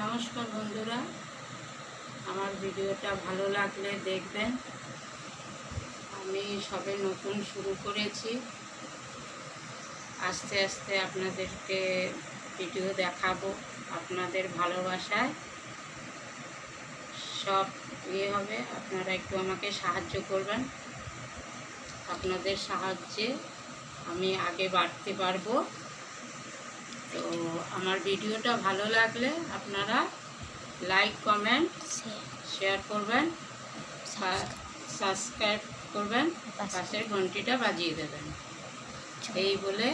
নমস্কার বন্ধুরা, আমার ভিডিওটা ভালো লাগলে দেখবেন। আমি সবে নতুন শুরু করেছি, আস্তে আস্তে আপনাদেরকে ভিডিও দেখাবো। আপনাদের ভালোবাসায় সব হবে। আপনারা একটু আমাকে সাহায্য করবেন। আপনাদের সাহায্যে আমি আগে বাড়তে পারবো। তো আমার ভিডিওটা ভালো লাগলে আপনারা লাইক, কমেন্ট, শেয়ার করবেন, সাবস্ক্রাইব করবেন, পাশের ঘন্টিটা বাজিয়ে দেবেন। এই বলে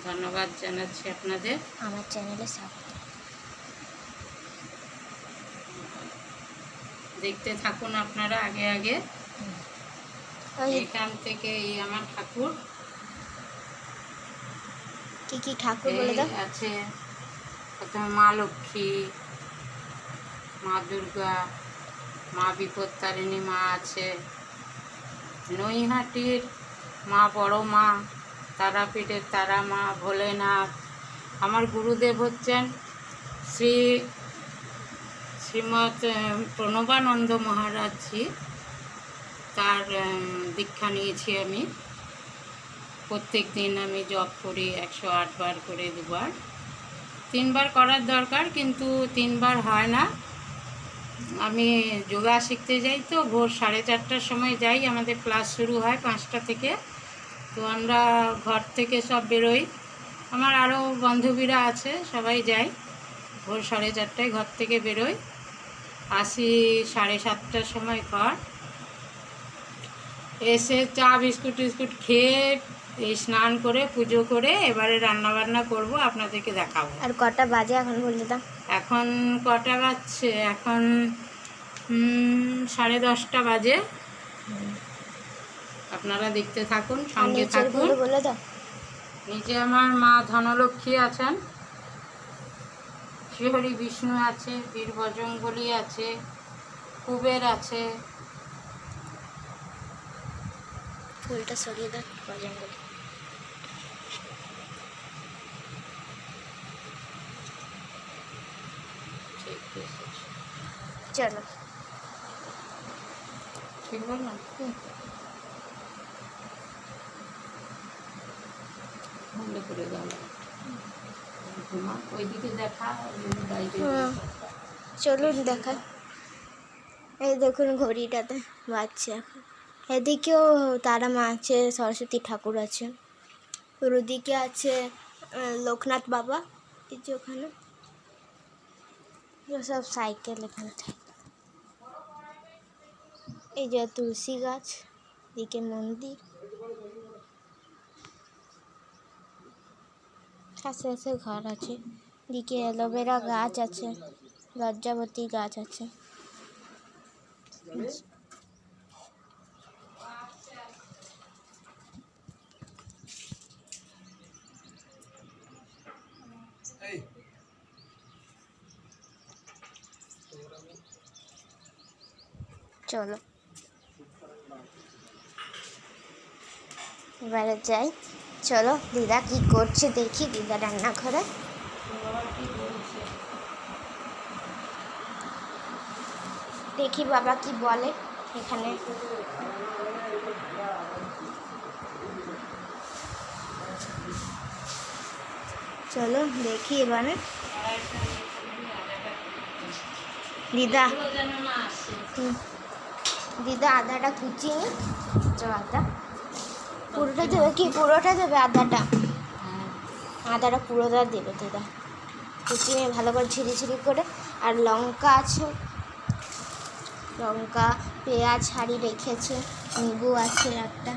ধন্যবাদ জানাচ্ছি আপনাদের। আমার চ্যানেলে দেখতে থাকুন আপনারা আগে আগে। এখান থেকে এই আমার ঠাকুর, কি কি ঠাকুর বলে দাও। আছে প্রথমে মা লক্ষ্মী, মা দুর্গা, মা বিপত্তারিণী মা আছে, নৈহাটির মা বড় মা, তারাপীঠের তারা মা, ভোলেনাথ। আমার গুরুদেব হচ্ছেন শ্রীমৎ প্রণবানন্দ মহারাজজি। তার দীক্ষা নিয়েছি আমি। প্রত্যেক দিন আমি জপ করি 108 বার করে, 2 বার 3 বার করার দরকার, কিন্তু 3 বার হয় না। আমি যোগা শিখতে যাই, তো ভোর 4:30টার সময় যাই। আমাদের ক্লাস শুরু হয় 5টা থেকে। তো আমরা ঘর থেকে সব বেরোই, আমার আরও বান্ধবীরা আছে, সবাই যাই। ভোর 4:30টায় ঘর থেকে বেরোই, আসি 7:30টার সময় ঘর। এসে চা বিস্কুট খেয়ে এই স্নান করে পুজো করে এবারে রান্নাবান্না করব, আপনাদেরকে দেখাবো। আর কটা বাজে এখন বলে দাও। এখন কটা বাজছে? এখন 10:30 বাজে। আপনারা দেখতে থাকুন, সঙ্গে থাকুন। বলে দাও। নিচে আমার মা ধনলক্ষ্মী আছেন, শ্রীহরি বিষ্ণু আছে, বীরবজরঙ্গলী আছে, কুবের আছে। ফুলটা সরিয়ে দাও, বজরঙ্গলী। চলো, ঠিক বললাম? বন্ধ করে দাও, ওইদিকে দেখা। চলুন দেখা। এই দেখুন ঘড়িটাতে বাজছে এখন। এদিকেও তারা মা আছে, সরস্বতী ঠাকুর আছে, ওর ওদিকে আছে লোকনাথ বাবা। এই যে ওখানে সব সাইকেল এখানে থাকে। এই যে তুলসী গাছ, এদিকে মন্দির, কাছে ঘর আছে। এদিকে অ্যালোভেরা গাছ আছে, লজ্জাবতী গাছ আছে। চলো এবারে যাই। চলো, দিদা কি করছে দেখি। দিদা রান্নাঘরে। দেখি বাবা কি বলে এখানে। চলো দেখি এবারে। দিদা আদাটা কুচিয়ে নি। আদা পুরোটা দেবে কি? পুরোটা দেবে আদাটা? আদাটা পুরোটা দেবে দিদা, কুচিয়ে ভালো করে ঝিরি করে। আর লঙ্কা আছে, লঙ্কা, পেঁয়াজ ছাড়িয়ে রেখেছে, লেবু আছে একটা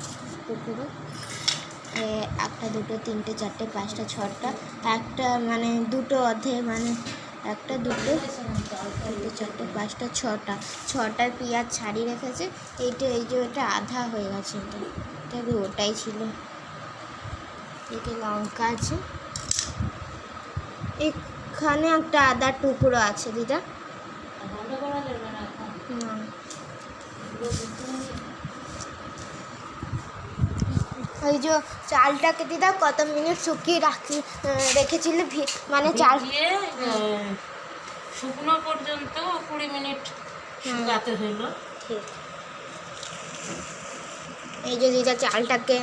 টুকরো, 1, 2, 3, 4, 5, 6টা, একটা মানে দুটো অর্ধে, মানে 1, 2, 3, 4, 5, 6টা পেঁয়াজ ছাড়িয়ে রেখেছে। এইটা এই যে ওটা আধা হয়ে গেছে, এটা ওটাই ছিল। এটা লঙ্কা আছে, এখানে একটা আদার টুকরো আছে দিদা। না, ওই যে চালটাকে দিদা কত মিনিট শুকিয়ে রেখেছিলে, মানে চাল শুকনো পর্যন্ত 20 মিনিট শুকাতে হলো। ঠিক। এই যে দিদা চালটাকে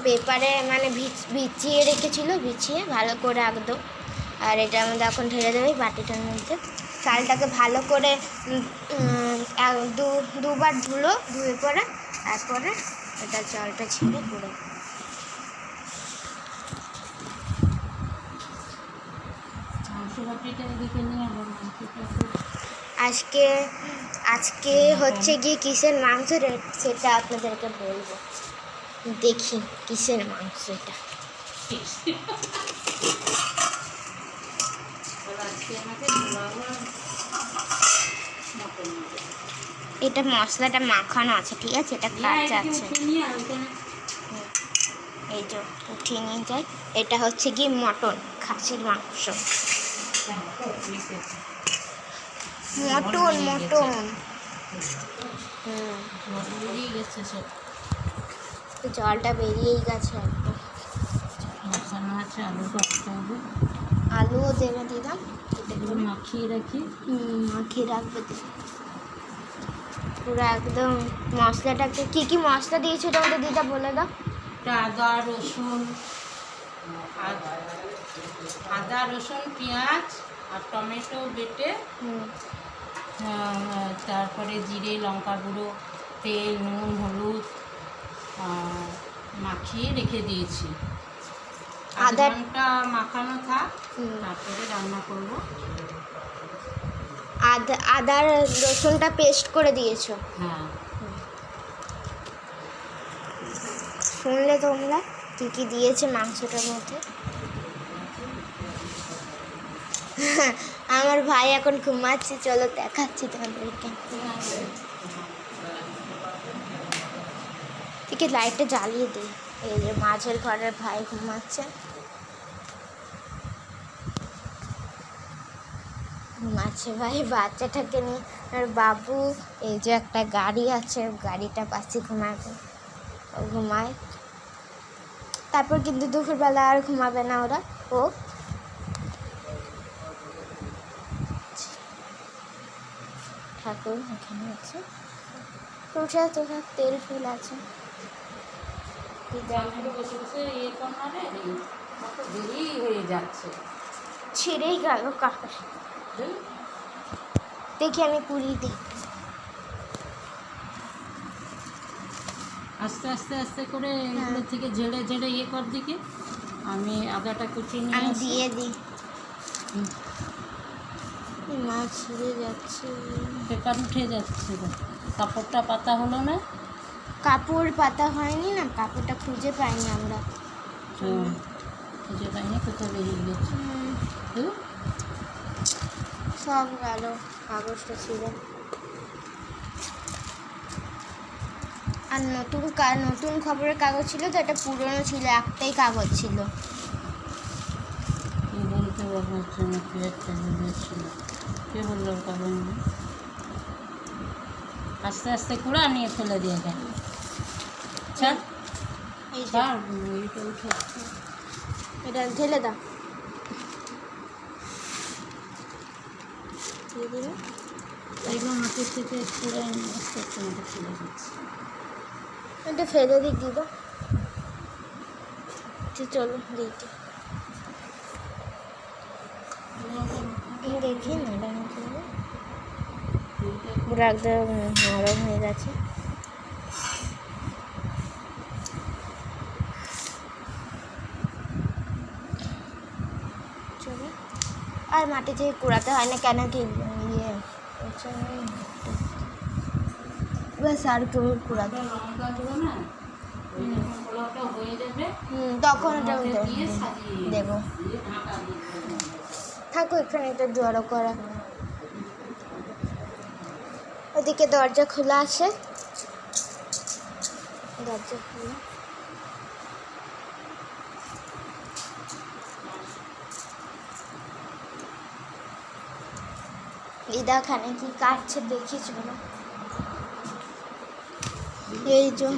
পেপারে মানে বিছিয়ে রেখেছিল, বিছিয়ে ভালো করে একদম। আর এটার মধ্যে এখন ঢেলে দেবে বাটিটার মধ্যে। চালটাকে ভালো করে দুবার ধুয়ে পরে তারপরে এটা চালটা ছেড়ে পুরো আজকে হচ্ছে গিয়ে কিসের মাংস সেটা আপনাদেরকে বলবো। দেখি কিসের মাংস এটা। এটা মশলাটা মাখানো আছে, ঠিক আছে, এটা কাঁচা আছে। এই যে উঠিয়ে নিয়ে যাই। এটা হচ্ছে কি মটন, খাসির মাংস। মটন মটন জলটা বেরিয়েই গেছে একদম। আলুও দেবে দিদাম, মাখিয়ে রাখি। মাখিয়ে রাখবে পুরো একদম। মশলাটাকে কি কি মশলা দিয়েছো তোমাদের দিদা বলে দাও। আদা রসুন পেঁয়াজ আর টমেটো বেটে, তারপরে জিরে লঙ্কা গুঁড়ো তেল নুন হলুদ মাখিয়ে রেখে দিয়েছি। আধা ঘন্টা মাখানো থাক, তারপরে রান্না করব। আদা রসুনটা পেস্ট করে দিয়েছো? হ্যাঁ। শুনলে তোমরা কি কি দিয়েছে মাংসটার মধ্যে? আমার ভাই এখন ঘুমাচ্ছে, চলো দেখাচ্ছি তোমাদেরকে। ঠিক আছে, লাইটটা জ্বালিয়ে দিই। এই যে মাঝের ঘরের ভাই ঘুমাচ্ছে, ভাই বাচ্চাটাকে নিয়ে। আর বাবু এই যে একটা গাড়ি আছে, গাড়িটা পাশে ঘুমায়। তারপর কিন্তু দুপুরবেলা আর ঘুমাবে না ওরা। ও ঠাকুর এখানে আছে, তোষা তেল ফুল আছে। ছিঁড়েই গেল কাকা। দেখি আমি পুরি দিই। আস্তে আস্তে আস্তে করে এগুলো থেকে ঝেড়ে ঝেড়ে ইয়ে কর দিকে। আমি আদাটা কুচিয়ে নিয়ে আমি দিয়ে দিই। মাছ ছিঁড়ে যাচ্ছে, পেপার উঠে যাচ্ছে। কাপড়টা পাতা হলো না, কাপড় পাতা হয়নি না, কাপড়টা খুঁজে পাইনি আমরা। খুঁজে পাইনি, কোথায় বেরিয়ে গেছে সব গেল কাগজটা ছিল। আর নতুন খবরের কাগজ ছিল তো, এটা পুরনো ছিল, একটাই কাগজ ছিল। বলতে পারছি না কি একটা ছিল, কে বললো কাগজ? আস্তে আস্তে কুড়া নিয়ে ফেলে দিয়ে গেল। এটা ঢেলে দাও। মাটির থেকে কুড়ে ফেলে দিচ্ছি। এটা ফেলে দিই দিদা। চলো দিতে দেখি নরম পুরো একদম নরম হয়ে গেছে। চলো, আর মাটি থেকে কুড়াতে হয় না কেন কি ইয়ে ব্যাস, আর কেউ কুড়াতে তখন ওটা দেবো। থাকো এখানে, এটা জড়ো করা। ওদিকে দরজা খোলা আছে, দরজা খোলা। দিদা খানে কি কাটছে দেখি, চলো। এই যে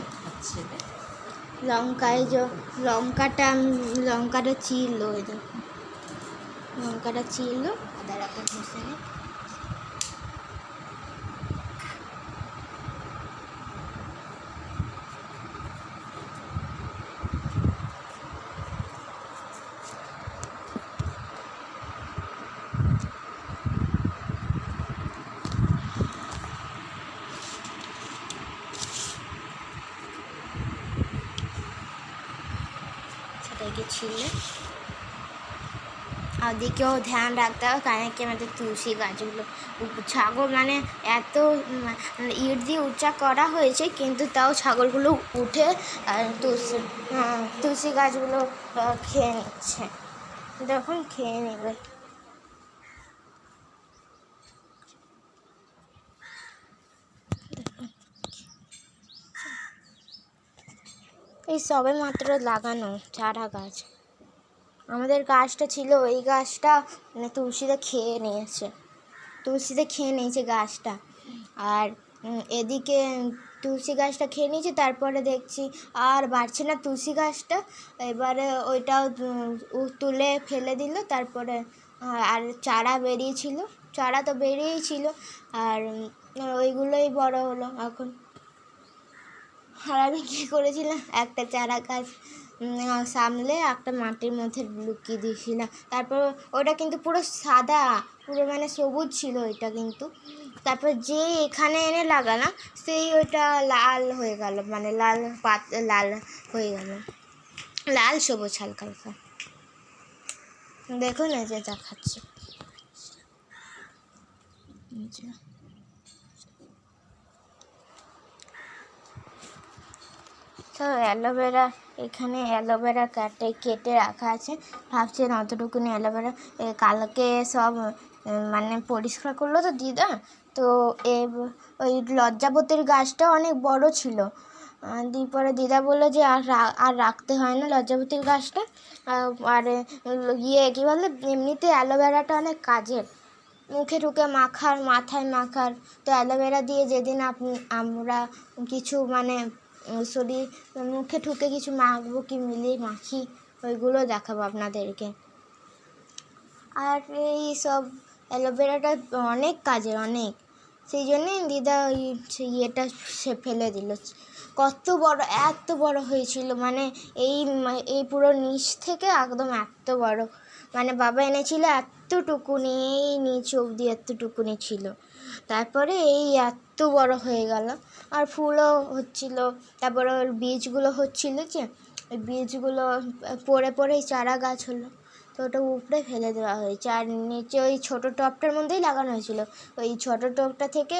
লঙ্কা, এই যে লঙ্কাটা চিরলো, এই দেখো লঙ্কাটা চিরলো। আদা রাখা ঘষে ছিলে। ওদিকেও ধ্যান রাখতে হবে, কারণ কি আমাদের তুলসী গাছগুলো ছাগল মানে এত ইট দিয়ে উঁচা করা হয়েছে, কিন্তু তাও ছাগলগুলো উঠে তুলসী গাছগুলো খেয়ে নিচ্ছে। দেখুন খেয়ে নেবে। এই সবে মাত্র লাগানো চারা গাছ। আমাদের গাছটা ছিল, ওই গাছটা মানে তুলসীতে খেয়ে নিয়েছে গাছটা। আর এদিকে তুলসী গাছটা খেয়ে নিয়েছে, তারপরে দেখছি আর বাড়ছে না তুলসী গাছটা। এবারে ওইটাও তুলে ফেলে দিল। তারপরে আর চারা তো বেরিয়েই ছিল, আর ওইগুলোই বড় হলো এখন। আর আমি কী করেছিলাম, একটা চারা গাছ সামলে একটা মাটির মধ্যে লুকিয়ে দিয়েছিলাম। তারপর ওটা কিন্তু পুরো সাদা, পুরো মানে সবুজ ছিল ওইটা, কিন্তু তারপর যে এখানে এনে লাগালাম সেই ওইটা লাল হয়ে গেল, মানে লাল হয়ে গেল, লাল সবুজ হালকা হালকা। দেখুন এই যে দেখাচ্ছি। তো অ্যালোভেরা, এখানে অ্যালোভেরা কেটে রাখা আছে। ভাবছেন অতটুকুনি অ্যালোভেরা কালকে সব মানে পরিষ্কার করলো তো দিদা। তো ওই লজ্জাবতীর গাছটা অনেক বড় ছিল। পরে দিদা বললো যে আর রাখতে হয় না লজ্জাবতীর গাছটা। আর কী বলে, এমনিতে অ্যালোভেরাটা অনেক কাজের, মুখে ঢুকে মাখার, মাথায় মাখার। তো অ্যালোভেরা দিয়ে যেদিন আমরা কিছু মানে শরীর মুখে ঠুকে কিছু মাখবো কি মিলিয়ে মাখি, ওইগুলো দেখাবো আপনাদেরকে। আর এই সব অ্যালোভেরাটা অনেক কাজের, অনেক, সেই জন্যই দিদা ওই ইয়েটা সে ফেলে দিল। এত বড় হয়েছিল, মানে এই পুরো নিচ থেকে একদম এত বড়, মানে বাবা এনেছিল এতটুকুনি, এই নিচ অবধি এতটুকুনি ছিল। তারপরে এই এত বড় হয়ে গেল, আর ফুলও হচ্ছিল। তারপরে ওর বীজগুলো হচ্ছিল, যে ওই বীজগুলো পড়ে চারা গাছ হলো। তো ওটা উপড়ে ফেলে দেওয়া হয়েছে, আর নিচে ওই ছোটো টবটার মধ্যেই লাগানো হয়েছিল। ওই ছোটো টবটা থেকে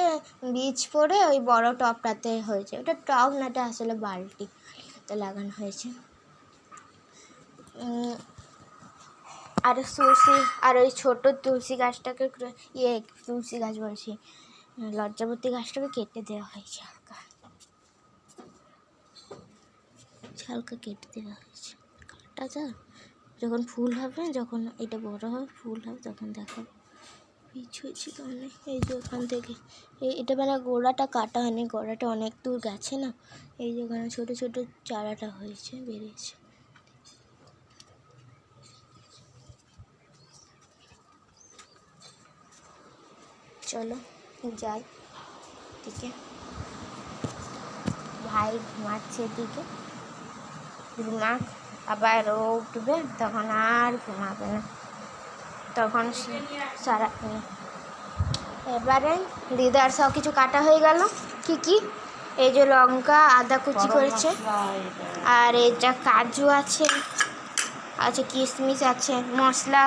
বীজ পড়ে ওই বড় টবটাতে হয়েছে। ওটা টব না, এটা আসলে বালতিতে লাগানো হয়েছে। আর ওই ছোটো তুলসী গাছটাকে তুলসী গাছ বলছি, লজ্জাবতী গাছটাকে কেটে দেওয়া হয়েছে, হালকা কেটে দেওয়া হয়েছে। কাটা যখন ফুল হবে, যখন এটা বড় হবে, ফুল হবে, তখন দেখাবো। বীজ হয়েছিল অনেক, এই যে ওখান থেকে এটা মানে গোড়াটা কাটা হয়নি, গোড়াটা অনেক দূর গেছে না, এই যে ওখানে ছোটো ছোটো চারাটা হয়েছে, বেরিয়েছে। চলো যাই দিকে, ভাই ঘুমাচ্ছে এদিকে, ঘুমাক, আবার ও উঠবে তখন আর ঘুমাবে না, তখন সারা। এবারে দিদার সব কিছু কাটা হয়ে গেল। কি এই যে লঙ্কা, আদা কুচি করেছে, আর এটা কাজু আছে, কিশমিশ আছে, মশলা,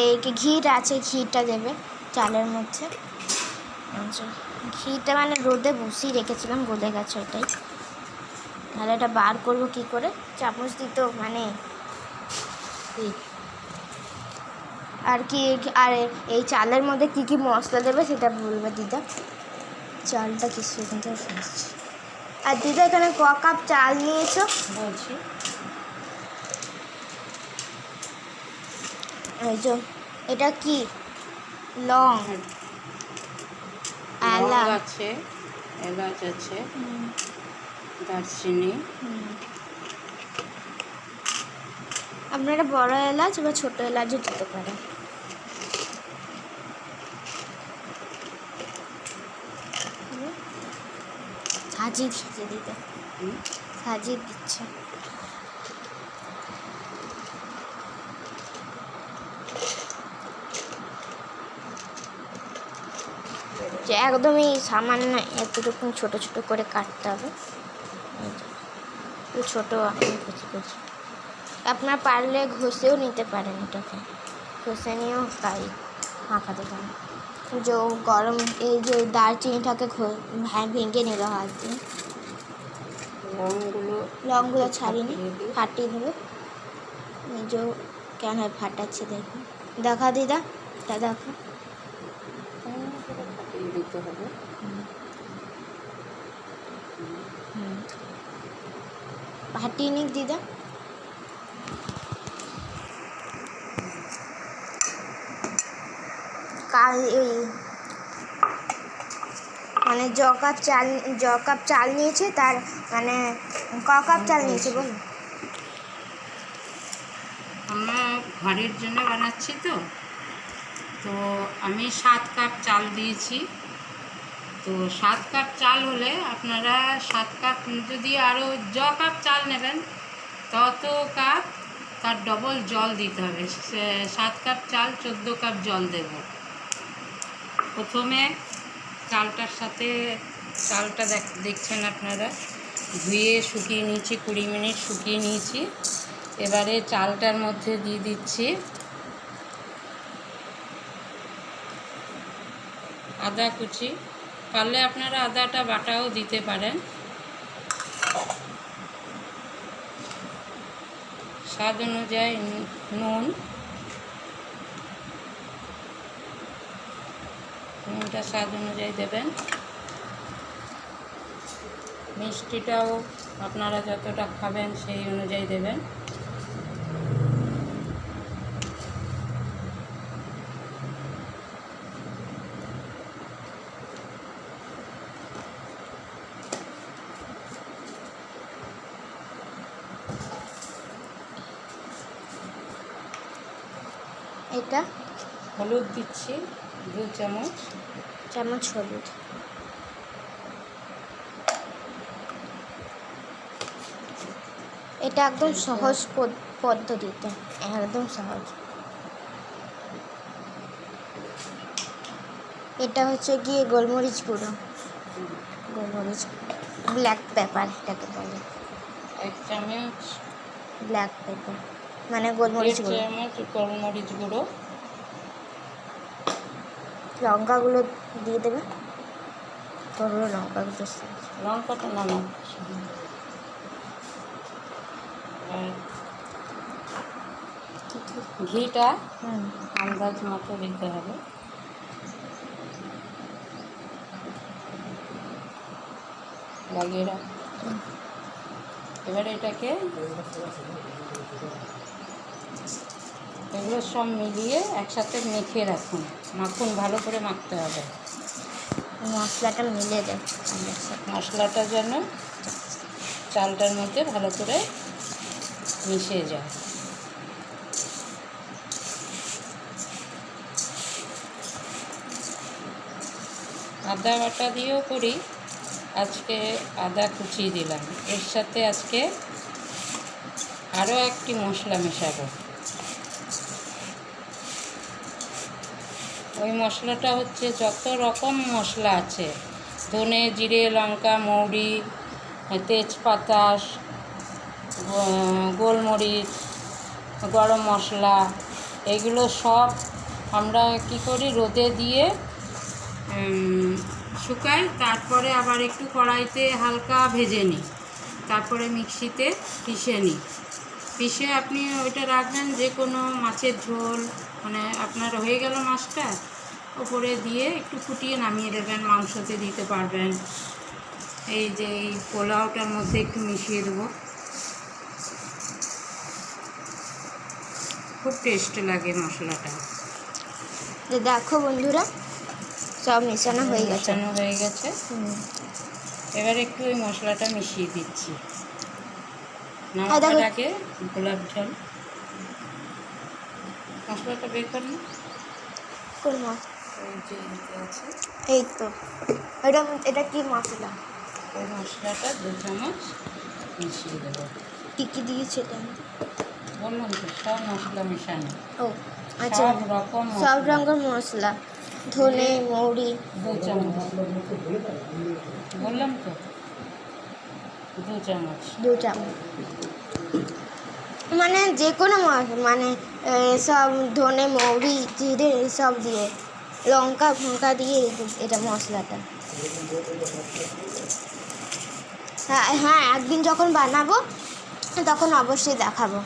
এই ঘিটা আছে, ঘিটা দেবে চালের মধ্যে। আচ্ছা, ঘিটা মানে রোদে বসিয়ে রেখেছিলাম, গলে গেছে ওটাই। তাহলে এটা বার করবো কী করে, চামচ দিত মানে। আর এই চালের মধ্যে কী মশলা দেবে সেটা বলবে দিদা। চালটা কি সুন্দর হয়েছে। আর দিদা এখানে ক কাপ চাল নিয়েছো বলছি? এই যে এটা কি লং, এলাচ আছে, এলাচ আছে, দারচিনি। আপনারা বড় এলাচ বা ছোট এলাচও দিতে পারেন। সাজিয়ে দিচ্ছে দিতে, সাজিয়ে দিচ্ছে। যে একদমই সামান্য এতটুকু ছোট ছোট করে কাটতে হবে, ছোট এখন কুচি কুচি। আপনার পারলে ঘষেও নিতে পারেন, এটাকে ঘষে নিয়েও তাই মাখাতে পারেন। যে গরম এই যে দারচিনিটাকে ভেঙে নিল হাত দিয়ে, লংগুলো ছাড়িয়ে ফাটিয়ে দেবে। এই যে কেন ফাটাচ্ছে দেখুন, দেখা দিদা, তা দেখো ফাটিয়ে দিতে হবে। ফাটিয়ে নিক দিদা। এই মানে জ কাপ চাল নিয়েছে, তার মানে ক কাপ চাল নিয়েছে বলুন? আমরা ঘরের জন্য বানাচ্ছি তো আমি 7 কাপ চাল দিয়েছি। তো 7 কাপ চাল হলে আপনারা 7 কাপ, যদি আরও কাপ চাল নেবেন তত কাপ তার ডবল জল দিতে হবে। 7 কাপ চাল 14 কাপ জল দেব। প্রথমে চালটার সাথে চালটা দেখছেন আপনারা, ধুয়ে শুকিয়ে নিয়েছি, 20 মিনিট শুকিয়ে নিয়েছি। এবারে চালটার মধ্যে দিয়ে দিচ্ছি আদা কুচি, পারলে আপনারা আদাটা বাটাও দিতে পারেন। স্বাদ অনুযায়ী নুনটা স্বাদ অনুযায়ী দেবেন। মিষ্টিটাও আপনারা যতটা খাবেন সেই অনুযায়ী দেবেন। এটা হলুদ দিচ্ছি 2 চামচ হলুদ। এটা একদম সহজ পদ্ধতিতে, একদম সহজ। এটা হচ্ছে গিয়ে গোলমরিচ গুঁড়ো, গোলমরিচ ব্ল্যাক পেপার এটাকে বলে। 1 চামচ ব্ল্যাক পেপার মানে গোলমরিচ গুঁড়ো। 1 চামচ গোলমরিচ গুঁড়ো। লঙ্কাগুলো দিয়ে দেবে, ওগুলো লঙ্কাগুলো লঙ্কাটা নামান, ঘিটা আন্দাজ মতো দিতে হবে। লাগিয়ে রাখ। এবারে এটাকে এগুলো সব মিলিয়ে একসাথে মেখে রাখুন। মাখুন, ভালো করে মাখতে হবে। মশলাটা মিলে যায়, মশলাটা যেন চালটার মধ্যে ভালো করে মিশে যায়। আদা বাটা দিয়েও করি, আজকে আদা কুচিয়ে দিলাম। এর সাথে আজকে আরও একটি মশলা মেশাবো। ওই মশলাটা হচ্ছে যত রকম মশলা আছে, ধনে, জিরে, লঙ্কা, মৌরি, তেজপাতা, গোলমরিচ, গরম মশলা, এগুলো সব আমরা কি করি, রোদে দিয়ে শুকাই, তারপরে আবার একটু কড়াইতে হালকা ভেজে নিই, তারপরে মিক্সিতে পিষে নিই। পিষে আপনি ওইটা রাখবেন যে কোনো মাছের ঝোল, মানে আপনার হয়ে গেল মাছটা, ওপরে দিয়ে একটু ফুটিয়ে নামিয়ে দেবেন। মাংসতে দিতে পারবেন। এই যে এই পোলাওটার মধ্যে একটু মিশিয়ে দেবো, খুব টেস্ট লাগে মশলাটা। দেখো বন্ধুরা, সব মেশানো হয়ে গেছে। এবার একটু ওই মশলাটা মিশিয়ে দিচ্ছি। নামাবার আগে গোলাপ জল, মশলাটা বের করুন। কোন আছে এই তো, এটা কি মশলা? ওই মশলাটা 2 চামচ মিশিয়ে দেবো। কী কী দিয়েছে এটা? বললাম তো, সব মশলা মেশানো। ও আচ্ছা, সব রকম মশলা, ধনে, মৌরি 2 চামচ, বললাম তো 2 চামচ। মানে যে কোনো মানে সব ধনে মৌরি জিরে সব দিয়ে লঙ্কা ফঙ্কা দিয়ে এটা মশলাটা। হ্যাঁ হ্যাঁ, একদিন যখন বানাবো তখন অবশ্যই দেখাবো।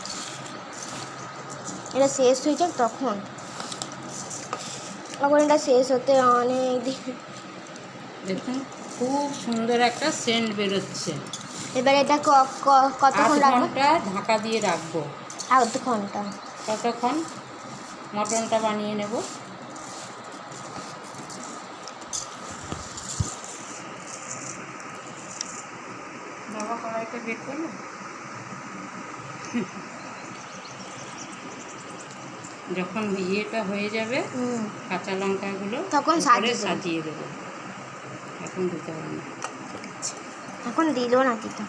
এটা শেষ হয়ে যাক তখন এটা শেষ হতে অনেক দিন। দেখুন খুব সুন্দর একটা সেন্ট বেরোচ্ছে। এবার এটা কতক্ষণ রাখবো? ঘন্টা ঢাকা দিয়ে রাখবো। আধ ঘন্টা। ততক্ষণ মটনটা বানিয়ে নেব। বাবা কড়াইটা বের করলো। যখন ইয়েটা হয়ে যাবে কাঁচা লঙ্কাগুলো তখন সাজিয়ে দেবো। এখন দিতে হবে না, এখন দিল না কিন্তু।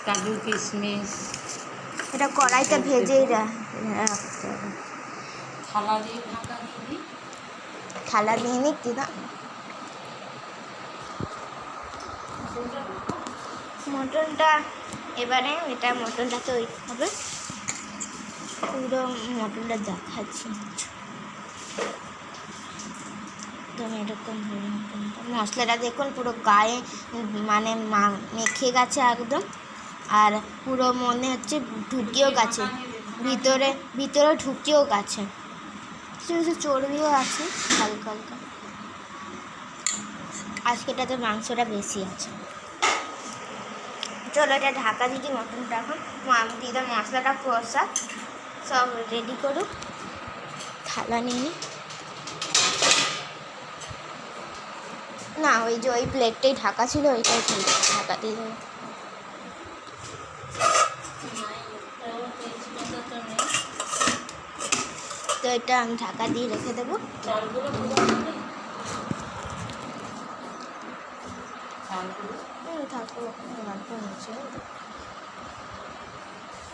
কাজু কিশমিশ এটা কড়াইতে ভেজেই রাখতে হবে। থালা দিয়ে ঢাকা দিই। থালা দিয়ে নিক দিদা। মটনটা এবারে মটনটা তৈরি হবে। পুরো মটনটা দেখাচ্ছি। এরকম মশলাটা দেখুন পুরো গায়ে মানে মেখে গেছে একদম, আর পুরো মনে হচ্ছে ঢুকিয়েও গেছে ভিতরে ঢুকিয়েও গেছে। কিছু কিছু চর্বিও আছে হালকা হালকা। আজকেটাতে মাংসটা বেশি আছে। চলো এটা ঢাকা দিদি। মটনটা এখন দিদা মশলাটা কষা সব রেডি করুক। থালা নিয়ে না, ওই যে ওই প্লেটটাই ঢাকা ছিল, ওইটাই ঢাকা দিয়ে দেবো। তো এটা আমি ঢাকা দিয়ে রেখে দেবো।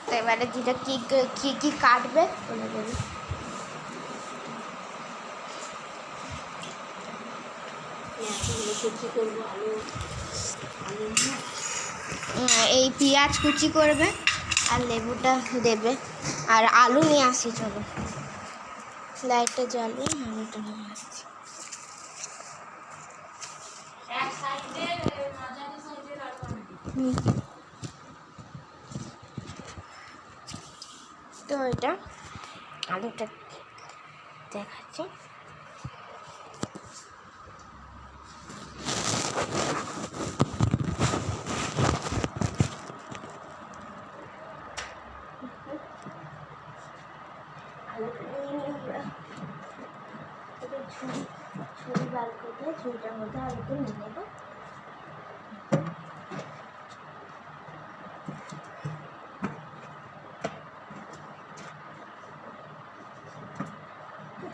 তো এবারে যেটা কি কাটবে বলে দেবে। এই পেঁয়াজ কুচি করবে আর লেবুটা দেবে আর আলু নিয়ে আসি। চলো লাইটটা জ্বালিয়ে আলুটা নিয়ে আসছি। তো এটা আলুটা দেখাচ্ছি। ছুরি বার করতে ছুরিটার মধ্যে আলুটা নিয়ে নেবো।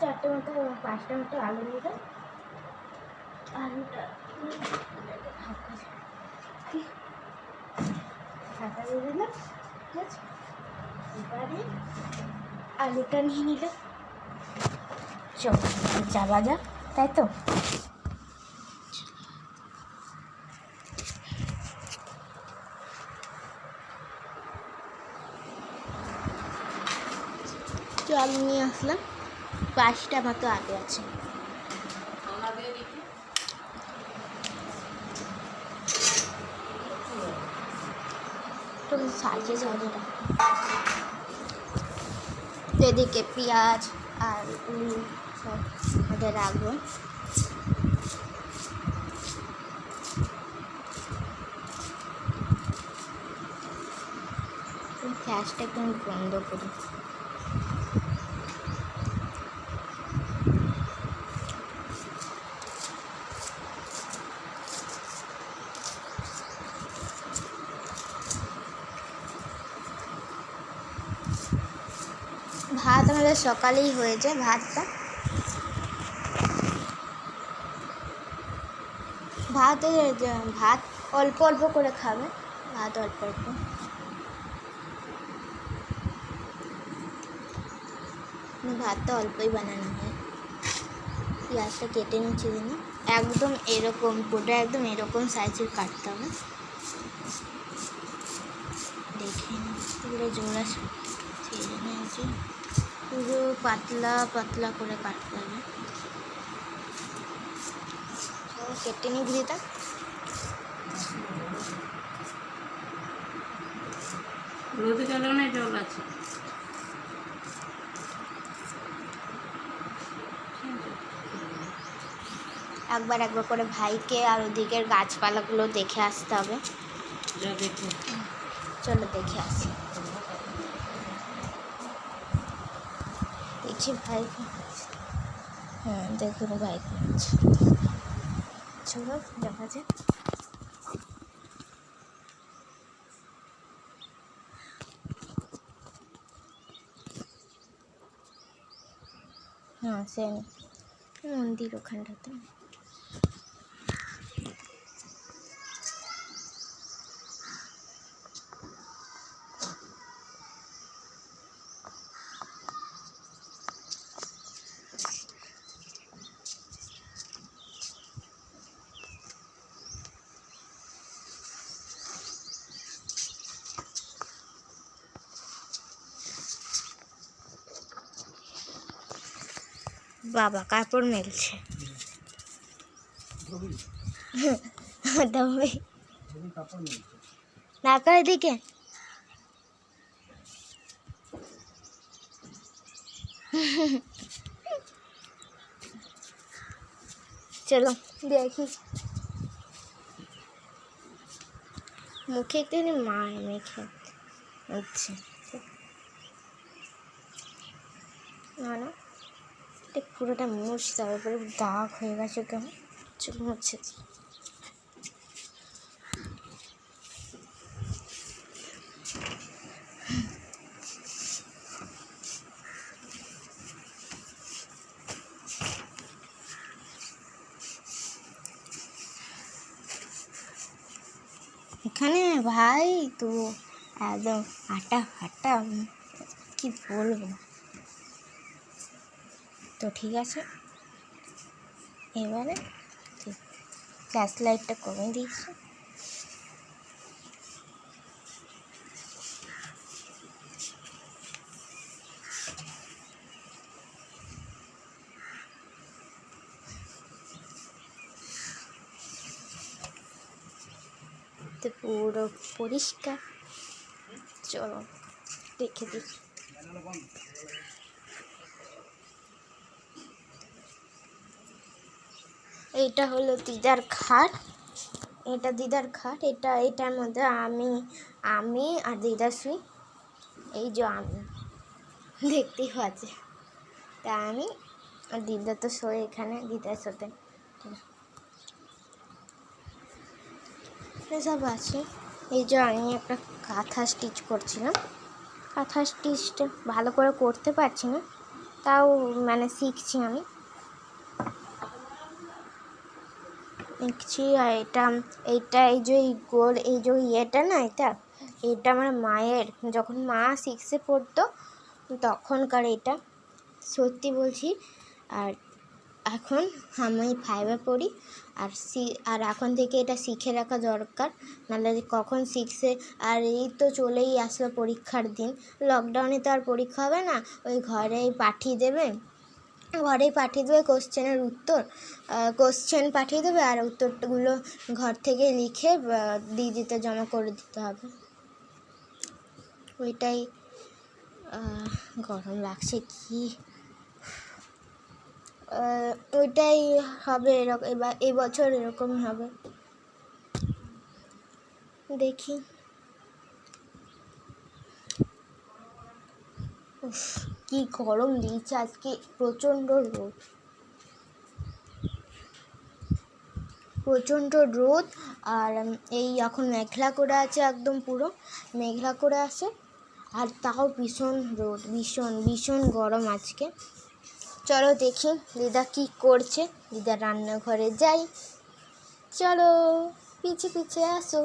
চারটে মতো 5টা মতো আলু নেবে। আলুটা ঢাকা দিয়ে দিলাম। ঠিক আছে, এবারে আলুটা নিয়ে নিলে চা ভাজা, তাই তো। আলু নিয়ে আসলাম। 5টা মতো আলু আছে। সাজিয়ে সাজিয়ে এদিকে পেঁয়াজ আর সব ওদের রাখবো। গ্যাসটা একটু বন্ধ করি। ভাত আমাদের সকালেই হয়েছে। ভাত অল্প অল্প করে খাবে। ভাত অল্প অল্প। ভাতটা অল্পই বানানো হয়। পেঁয়াজটা কেটে নিচ্ছি দিনে একদম এরকম গোটা, একদম এরকম সাইজের কাটতে হবে। দেখে পুরো জোড়া পুরো পাতলা পাতলা করে কাটতে হবে। কেটে নিই দিদা। রোদে চালানো জল আছে। একবার করে ভাইকে আর ওদিকের গাছপালাগুলো দেখে আসতে হবে। যা দেখো, চলো দেখে আসি। দেখছি ভাইকে। হ্যাঁ দেখুন ভাইকে আছে। চলো দেখা যাক। হ্যাঁ সে মন্দির ওখানটাতে। বাবা কাপড় মেলছে। দেখো এদিকে। চলো দেখি। মুখে একটু মায় মেখে। আচ্ছা না পুরোটা মুছতে হবে, পুরো দাগ হয়ে গেছে কেমন। চুল মুছে এখানে ভাই তো একদম আটা ফাটা কি বলবো। তো ঠিক আছে, এবারে ফ্ল্যাশ লাইটটা কমে দিয়েছি। তো পুরো পরিষ্কার। চলো দেখে দিই। এইটা হলো দিদার খাট। এটা দিদার খাট। এটার মধ্যে আমি আর দিদা শুই। এই যে আমি দেখতেই পাচ্ছি। তা আমি আর দিদা তো শোয় এখানে দিদার সাথে। এসব আছে। এই যে আমি একটা কাঁথা স্টিচ করছিলাম। কাঁথা স্টিচটা ভালো করে করতে পারছি না, তাও মানে শিখছি আমি। দেখছি আর এইটা এই যে গোল এই যে ইয়েটা না, এটা আমার মায়ের, যখন মা 6-এ পড়তো তখনকার এটা, সত্যি বলছি। আর এখন আমি 5-এ পড়ি। আর এখন থেকে এটা শিখে রাখা দরকার, নাহলে কখন 6-এ। আর এই তো চলেই আসলো পরীক্ষার দিন। লকডাউনে তো আর পরীক্ষা হবে না, ওই ঘরেই পাঠিয়ে দেবে কোশ্চেনের উত্তর। কোশ্চেন পাঠিয়ে দেবে আর উত্তরগুলো ঘর থেকে লিখে দিদিতে জমা করে দিতে হবে। ওইটাই। গরম লাগছে কি। ওইটাই হবে এরকম, এই বছর এরকমই হবে। দেখি। কি গরম দিয়েছে আজকে, প্রচণ্ড রোদ। আর এই এখন মেঘলা করে আছে, একদম পুরো মেঘলা করে আছে। আর তাও ভীষণ রোদ, ভীষণ গরম আজকে। চলো দেখি দিদা কি করছে। দিদা রান্নাঘরে যাই। চলো পিছে আসো।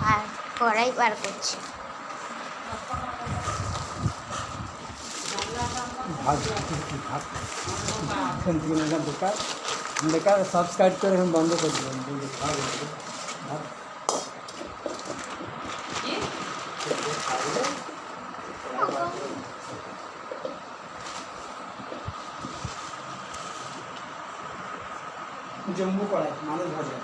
আর কড়াই বার করছি। বেকার বেকার সাবস্ক্রাইব করে এখন বন্ধ করে দিলাম জম্মু কড়াই মানুষ ভাজা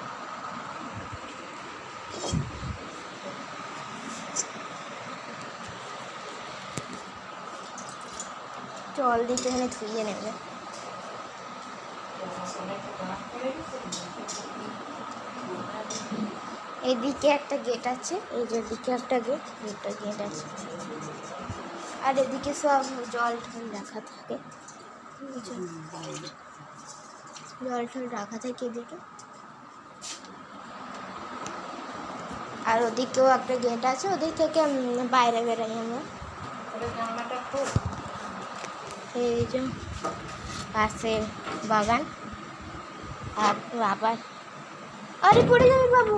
জল দিতে এখানে ধুইয়ে নেবে। এদিকে একটা গেট আছে, এই যে এদিকে একটা গেট আছে, আর এদিকে সব জল ঠল রাখা থাকে, জল ঠল রাখা থাকে এদিকে। আর ওদিকেও একটা গেট আছে, ওদিক থেকে বাইরে বেরাই আমরা। এই যে পাশে বাগান, আর আবার আরে পড়ে যাবে বাবু।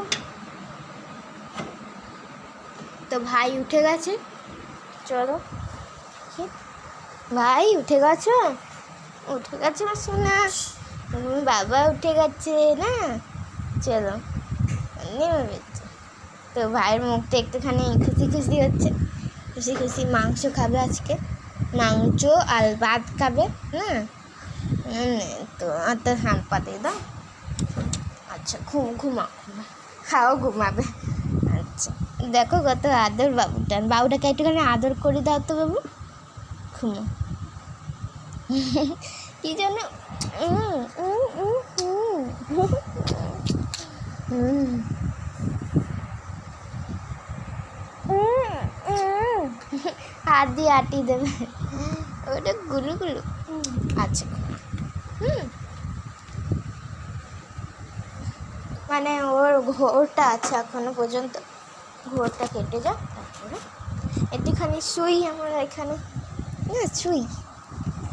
তো ভাই উঠে গেছে, চলো ভাই উঠে গেছো, শোনা বাবা উঠে গেছে না, চলো নেমে। তো ভাইয়ের মুখটা একটুখানি খুশি হচ্ছে, খুশি মাংস খাবে আজকে, মাংস আর ভাত খাবে না। তো তো হাম্পা দিয়ে দাও। আচ্ছা ঘুমাবে। আচ্ছা দেখো কত আদর বাবুটাকে একটুখানি আদর করে দাও তো বাবু, ঘুমো। কি যেন হাত দিয়ে আটি দেবে, ওটা গুলু। আচ্ছা মানে ওর ঘোরটা আছে এখনো পর্যন্ত, ঘোরটা কেটে যাও, তারপরে একটুখানি শুই আমরা এখানে, শুই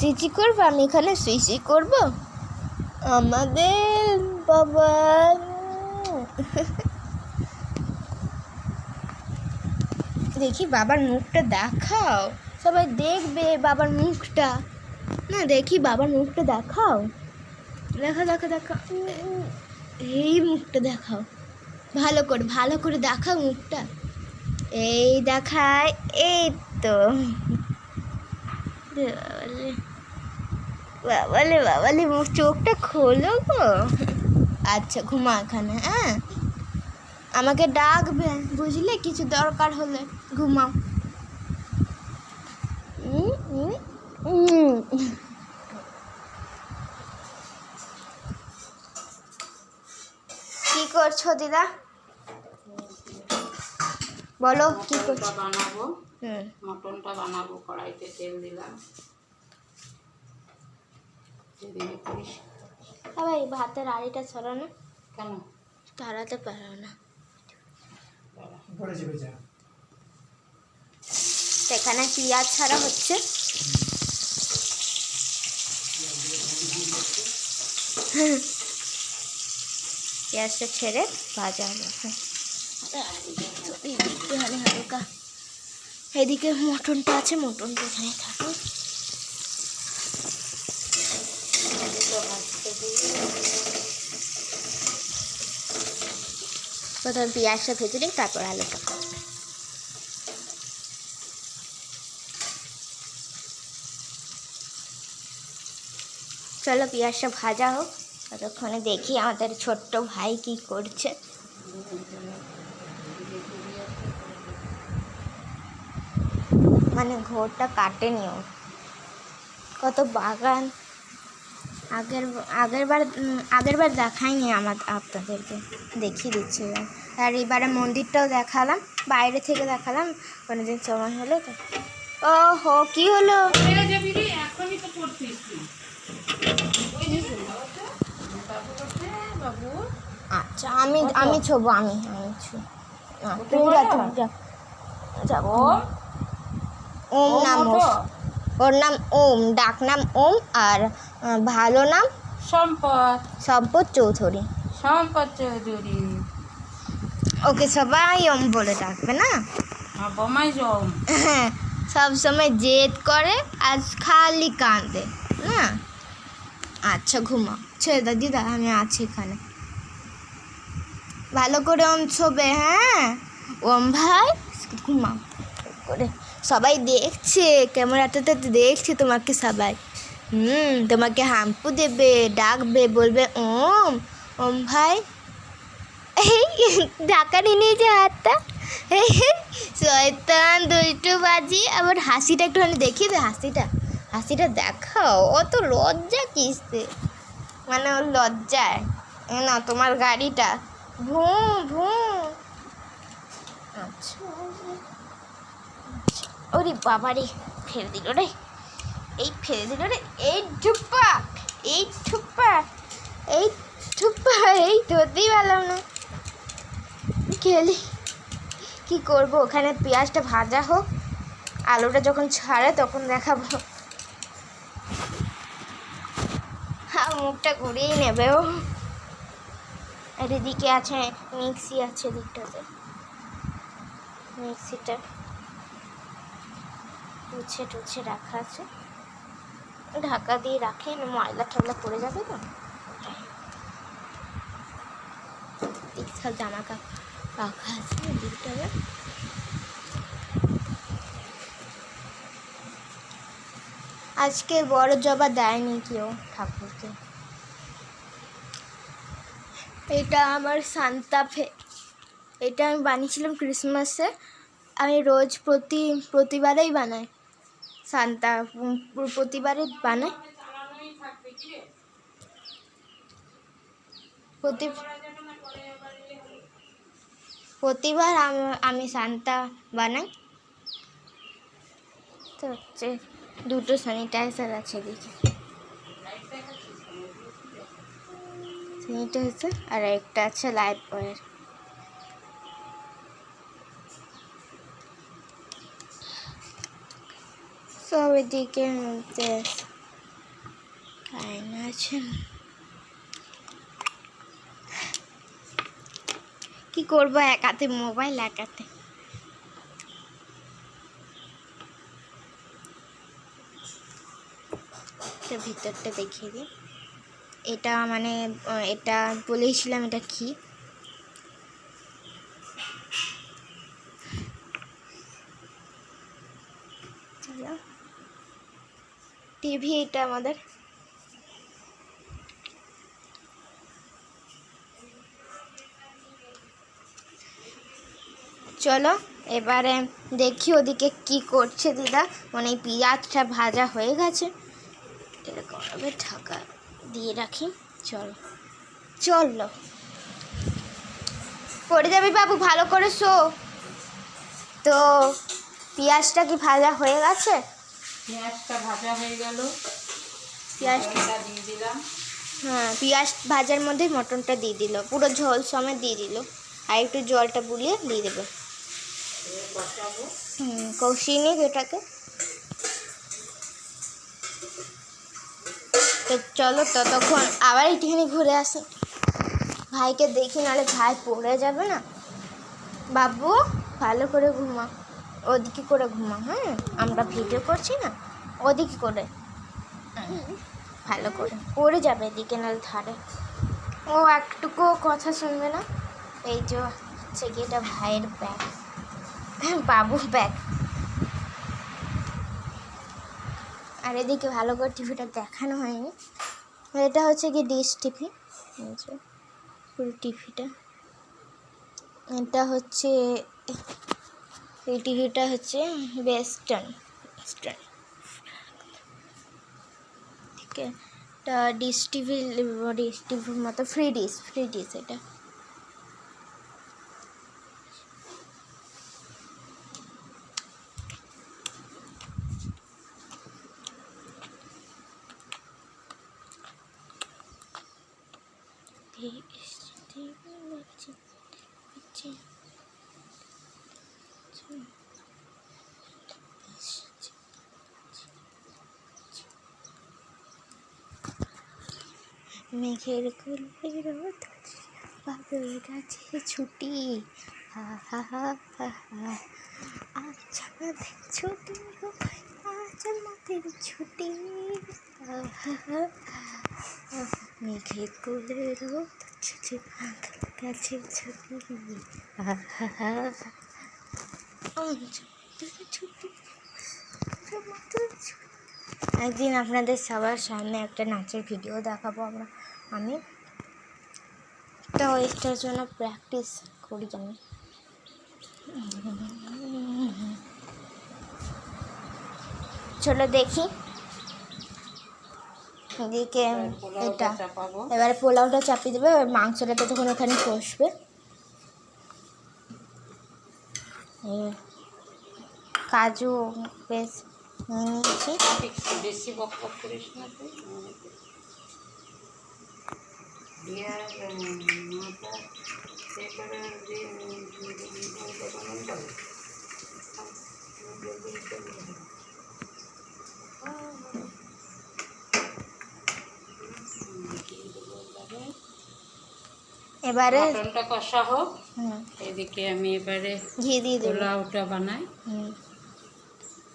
চিচি করবো, আমি এখানে শুই করবো আমাদের বাবা। দেখি বাবার মুখটা দেখাও, সবাই দেখবে বাবার মুখটা, না দেখি বাবার মুখটা দেখাও, দেখা এই মুখটা দেখাও, ভালো করে দেখাও মুখটা, এই দেখায়, এই তো বাবালে মুখ চোখটা খোলো গো। আচ্ছা ঘুমা এখানে, হ্যাঁ আমাকে ডাকবে বুঝলে, কিছু দরকার হলে, ঘুমাও। কি করছো দিদা, বলো কি করছো? বানাবো, মটনটা বানাবো, কড়াইতে তেল দিলাম। ভাই ভাতের আড়িটা ছড়ানো কেন ছাড়াতে পারো না, সেখানে পেঁয়াজ ছাড়া হচ্ছে। পেঁয়াজটা ছেড়ে ভাজা হবে। হালকা এদিকে মটনটা আছে, মটনটা এখানে থাকুক। প্রথমে পেঁয়াজটা ভেজে নিই, তারপর আলুটা ভাজবে। চলো পেঁয়াজটা ভাজা হোক, ততক্ষণে দেখি আমাদের ছোট্ট ভাই কি করছে। মানে ঘোরটা কাটেনিও, কত বাগান, আগের বার দেখাইনি আপনাদেরকে, দেখিয়ে দিচ্ছি। আর এবারে মন্দিরটাও দেখালাম, বাইরে থেকে দেখালাম, কোনোদিন সময় হলো তো। ও হো কি হলো, আচ্ছা আমি ছোবো, আমি তুমি যাবো। ওম নাম, ওর নাম ওম, ডাক নাম ওম, আর ভালো নাম সম্পদ চৌধুরী। ওকে সবাই ওম বলে ডাকবে না, বোমাই ওম। হ্যাঁ সব সময় জেদ করে, আজ খালি কাঁদে না। আচ্ছা ঘুমাও, ছেড়ে দাও দিদা, আমি আছি এখানে। ভালো করে ওম শোবে, হ্যাঁ ওম ভাই, ঘুমাও করে। সবাই দেখছে, ক্যামেরাটাতে দেখছে তোমাকে সবাই। তোমাকে হাম্পু দেবে, ডাকবে, বলবে ওম ওম ভাই। এই ঢাকা নিয়ে নিয়েছে হাতটা, শয়তান দুষ্টু বাজি। আবার হাসিটা একটুখানি দেখিয়ে দে, হাসিটা দেখাও। অত লজ্জা কিসতে, মানে ওর লজ্জায়। না তোমার গাড়িটা ভুঁ ভুঁ। আচ্ছা ওরে বাবা রে, ফেলে দিল রে, এই ফেলে দিল রে, এই ঠুপ্পা, এই ঠুপ্পা, এই ঠুপ্পা, এই ধরতেই পারলাম না। খেলি কি করবো, ওখানে পেঁয়াজটা ভাজা হোক, আলুটা যখন ছাড়ে তখন দেখাবো। মুখটা ঘুরিয়েই নেবে ও। আর এদিকে আছে মিক্সি, আছে দিকটাতে, মিক্সিটা টুছে রাখা আছে, ঢাকা দিয়ে রাখে, ময়লা ঠয়লা পড়ে যাবে তো। সব জামা কাপড় রাখা আছে দিকটাতে। আজকে বড় জবা দেয়নি কেউ ঠাকুরকে। এটা আমার সান্তাফে, এটা আমি বানিয়েছিলাম ক্রিসমাসে। আমি রোজ প্রতিবারেই বানাই সান্তা, প্রতিবারই বানাই। প্রতিবার আমি সান্তা বানাই। তো হচ্ছে দুটো স্যানিটাইজার আছে দেখি, স্যানিটাইজার আর একটা আছে লাইফ বয়ের। সব এদিকে আয়না আছে। কি করবো, এক হাতে মোবাইল, এক হাতে ভিতরটা দেখিয়ে দিই। এটা মানে এটা বলেছিলাম, এটা কি টিভি, এটা আমাদের। চলো এবারে দেখি ওদিকে কি করছে দিদা। মানে পেঁয়াজটা ভাজা হয়ে গেছে, এরকম ভাবে ঢাকা দিয়ে রাখি। চলো পড়ে যাবি বাবু, ভালো করে শো। তো পেঁয়াজটা কি ভাজা হয়ে গেছে? পেঁয়াজটা ভাজা হয়ে গেল, পেঁয়াজটা দিয়ে দিলাম। হ্যাঁ, পেঁয়াজ ভাজার মধ্যে মটনটা দিয়ে দিল, পুরো ঝোল সমেত দিয়ে দিল। আর একটু জলটা বুলিয়ে দিয়ে দেবে। কষিয়ে নিক এটাকে। তো চলো ততক্ষণ আবার একটুখানি ঘুরে আসি, ভাইকে দেখি, নাহলে ভাই পড়ে যাবে না। বাবু ভালো করে ঘুমা, ওদিকে করে ঘুমা, হ্যাঁ আমরা ভিডিও করছি না, ওদিকে করে ভালো করে, পড়ে যাবে এদিকে নাহলে ধারে। ও একটুকু কথা শুনবে না। এই যে হচ্ছে কি, এটা ভাইয়ের ব্যাগ, বাবুর ব্যাগ। আর এদিকে ভালো করে টিভিটা দেখানো হয়নি। এটা হচ্ছে কি ডিশ টিভি, পুরো টিভিটা। এটা হচ্ছে, এই টিভিটা হচ্ছে ওয়েস্টার্ন, ঠিক আছে। এটা ডিশ টিভির মতো ফ্রি ডিশ এটা। মেঘের কোলে রোদ, বাবুর কাছে ছুটি, আজ আমাদের ছুটি গো, আজ আমাদের ছুটি। মেঘে কোলে রোদ ছুটি, কাছে ছুটি। আজ আমাদের ছুটি, আমাদের ছুটি। একদিন আপনাদের সবার সামনে একটা নাচের ভিডিও দেখাবো আমি তো এটার জন্য প্র্যাকটিস করি আমি। চলো দেখি এদিকে এটা চাপাবো। এবারে পোলাওটা চাপিয়ে দেবে, এবার মাংসটা তো তখন ওখানে কষবে। কাজু বেশ নিয়েছি। একটু বেশি বক বক করিস না তুই। বিয়ার মাথা পেপারে দিয়ে কেমন করে এবারে মটনটা কষা হোক, এদিকে আমি এবারে ঘি দিয়ে দেবো। পোলাওটা বানাই।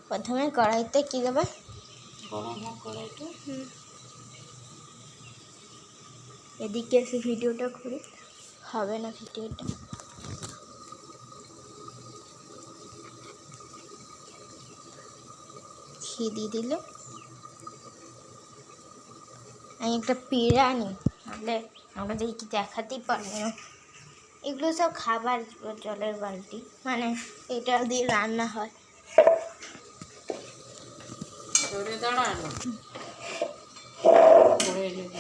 প্রথমে কড়াইতে কী দেবে? গরম হোক কড়াইটা। এদিকে এসে ভিডিওটা করি, হবে না ভিডিওটা। ঘি দিয়ে দিলে আমি একটা পিঁড়া আনি, নাহলে আমাদের কি দেখাতেই পারবো না। এগুলো সব খাবার জলের বালতি, মানে এটা দিয়ে রান্না হয়। সরে দাঁড়া পড়ে যাবে।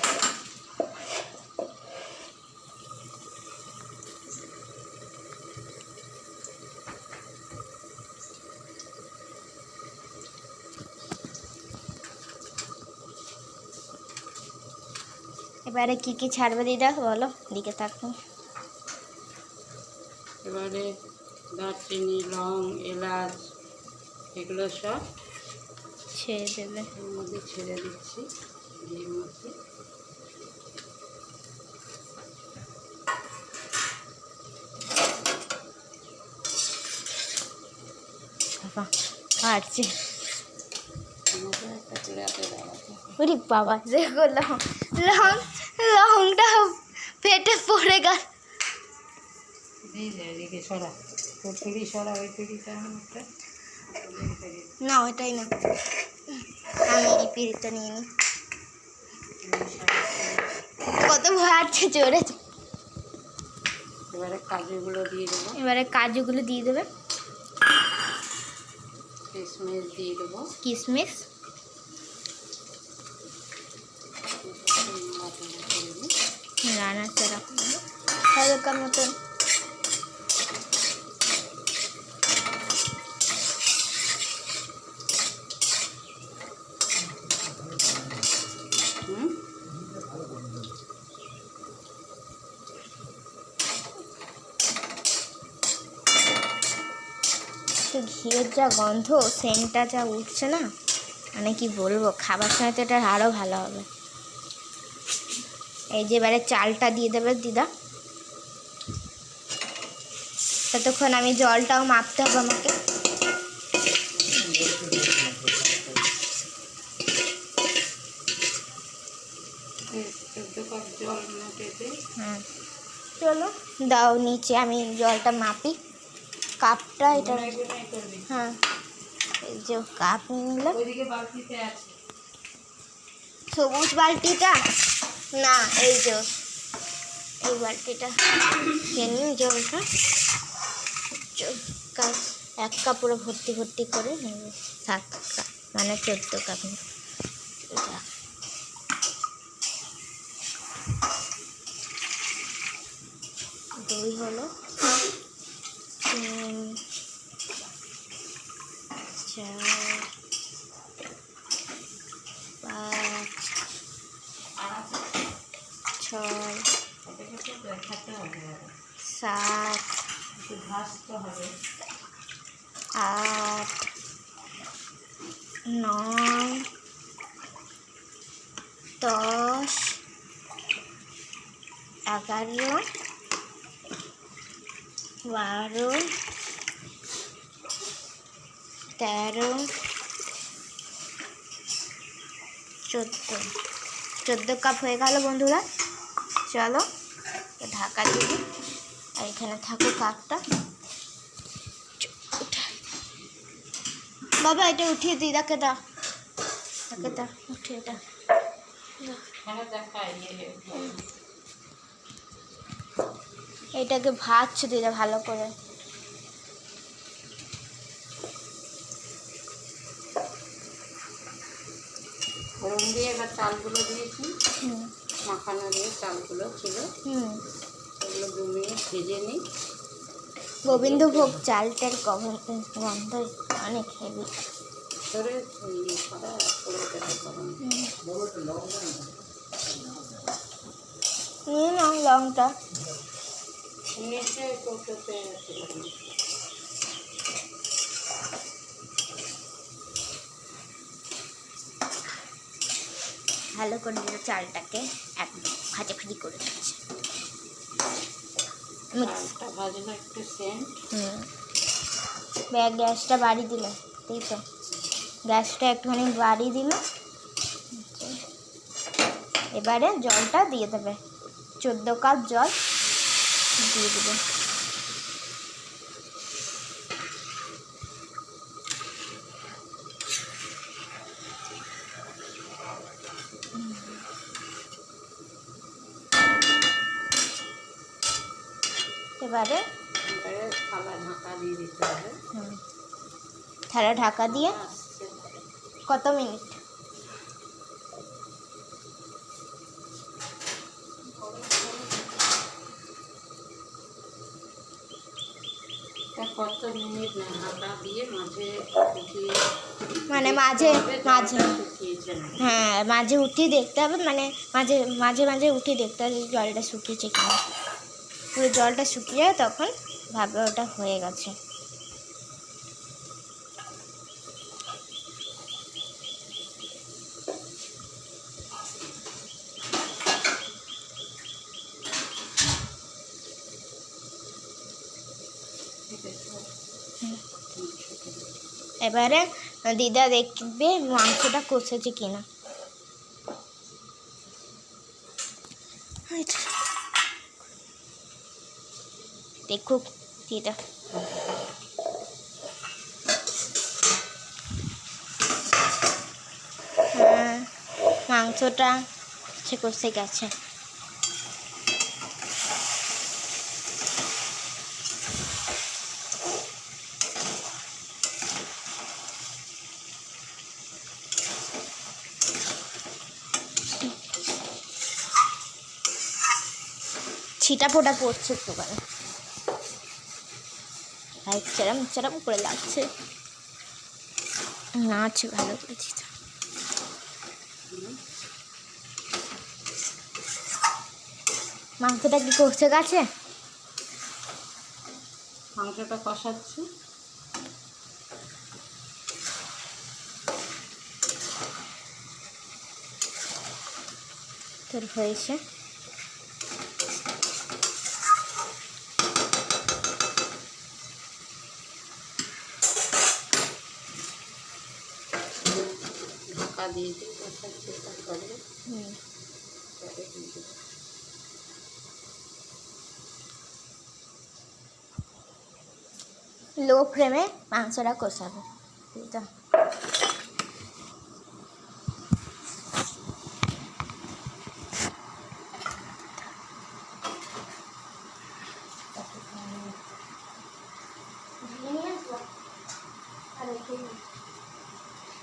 এবারে কি কি ছাড়বে দিদা বলো, দিকে থাকুন। এবারে দারচিনি, লং, এলাচ এগুলো সব ছেড়ে দেবে। এর মধ্যে ছেড়ে দিচ্ছি ঘির মধ্যে। পারছি আমাকে একটা করে হাতে দাঁড়াতে। ওরে বাবা, দেখো লংটা পেটে পড়ে গেল। দিয়ে যায় এদিকে সরা, তোর পিড়ি সরা, ওই পিড়িটা একটা না ওইটাই না, আমি এই পিড়িটা নিয়ে নিই। কত ভয় আছে জোরে। এবারে কাজুগুলো দিয়ে দেবো, এবারে কাজুগুলো দিয়ে দেবে, কিশমিশ দিয়ে দেবো, কিশমিশ রান্না সেরকম হালকা মতন। ঘিয়ের যা গন্ধ, সেন্টটা যা উঠছে না, মানে কি বলবো, খাবার সময় তো এটা আরও ভালো হবে। এই যে এবারে চালটা দিয়ে দেবে দিদা। ততক্ষণ আমি জলটাও মাপতে হবে আমাকে। হ্যাঁ চলো দাও নিচে, আমি জলটা মাপি। কাপটা এটা, হ্যাঁ এই যে কাপ নিয়ে নিলাম। সবুজ বালতিটা না, এই যে এই বালতিটা নিয়ে জলটা এক কাপ পুরো ভর্তি ভর্তি করে নেব। 7 কাপ মানে 14 কাপ। দই হলো 3 4 5 6 7 8 9 10 11 12, 13, 14 কাপ হয়ে গেল বন্ধুরা। চলো ঢাকা দিয়ে দিই, আর এখানে থাকুক কাপটা। বাবা এটা উঠিয়ে দিই, তাকে দা উঠিয়ে দা। এটাকে ভাজছো দিদা ভালো করে। ফোড়ন দিয়ে এবার চালগুলো দিয়েছি, মাখানো দিয়ে চালগুলো ছিল ওগুলো 2 মিনিট ভেজে নিই। গোবিন্দভোগ চালটার গন্ধ অনেক হেভি। ধরে ইয়ে করা করে দেবে গরম। নিয়ে নাও লংটা। নিচে কৌটোতে ভালো করে দিল চালটাকে একদম ভাজি করে দিচ্ছে। চালটা ভাজলে একটু সেন্ট। গ্যাসটা বাড়িয়ে দিল, এই তো গ্যাসটা একটুখানি বাড়িয়ে দিল। এবারে জলটা দিয়ে দেবে, 14 কাপ জল দিয়ে দেবে। এবারে থালা ঢাকা দিয়ে দিতে হবে। থালা ঢাকা দিয়ে কত মিনিট? কত মিনিট না ঢাকা দিয়ে মাঝে উঠিয়ে, মানে মাঝে হ্যাঁ মাঝে উঠিয়ে দেখতে হবে, মানে মাঝে উঠিয়ে দেখতে হবে জলটা শুকিয়েছে কিনা। পুরো জলটা শুকিয়ে যায় তখন ভাববে ওটা হয়ে গেছে। এবারে দিদা দেখবে মাংসটা কষেছে কিনা। দেখুক দিদা। হ্যাঁ মাংসটা সে কষে গেছে। ছিটা ফোটা পড়ছে একটুখানি, আর চেরাম করে লাগছে। নাচ ভালো করেছি। মাংসটা কি কষে গেছে? মাংসটা কষাচ্ছি। তোর হয়েছে। ঢাকা দিয়ে দিই কষাচ্ছি, তারপরে লো ফ্লেমে মাংসটা কষাবে। তো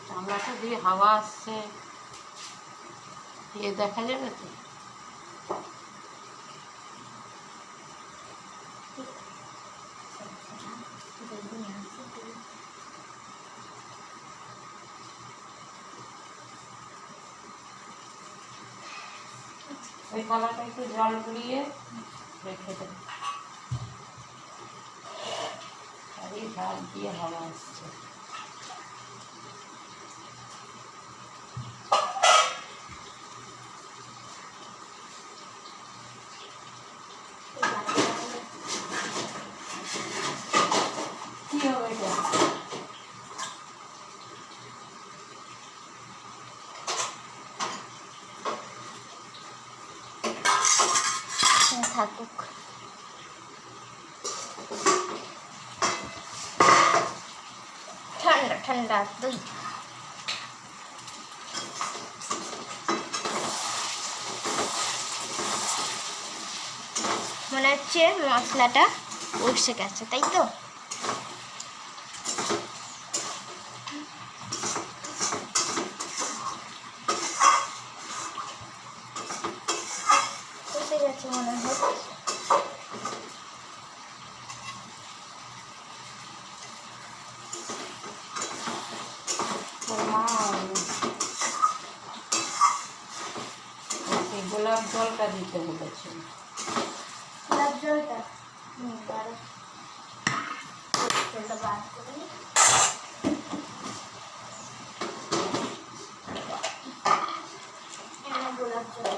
চামড়াটা দিয়ে হাওয়া আসছে, দিয়ে দেখা যাবে তো। ওই কলাটা একটু জল গুলিয়ে রেখে দেবে, এই ঝাল দিয়ে হাওয়া আসছে। থাকুক। ঠান্ডা ঠান্ডা দই। মনে হচ্ছে মশলাটা বসে গেছে, তাই তো? বসে গেছে মনে হচ্ছে। তোর মা গোলাপ জলটা দিতে বলেছে। গোলাপ জলটা জলটা বার করে নিই। গোলাপ জল,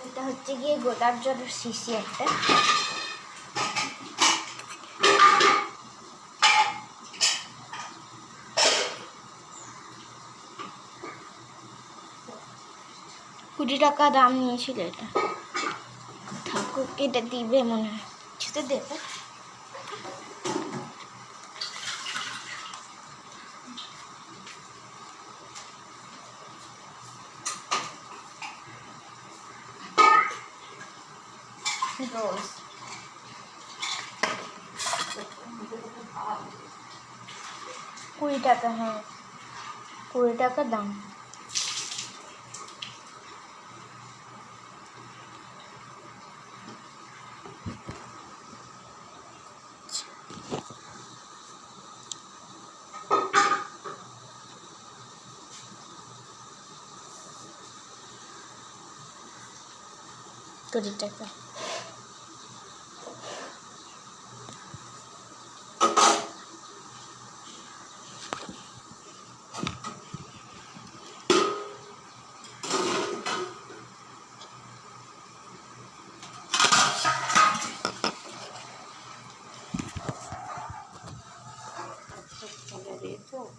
এটা হচ্ছে গিয়ে গোলাপ জলের শিশি একটা। $20 দাম নিয়েছিল এটা। ঠাকুর এটা দিবে মনে হয়, কিছুতে দেবে। রোজ $20, হ্যাঁ $20 দাম। $20।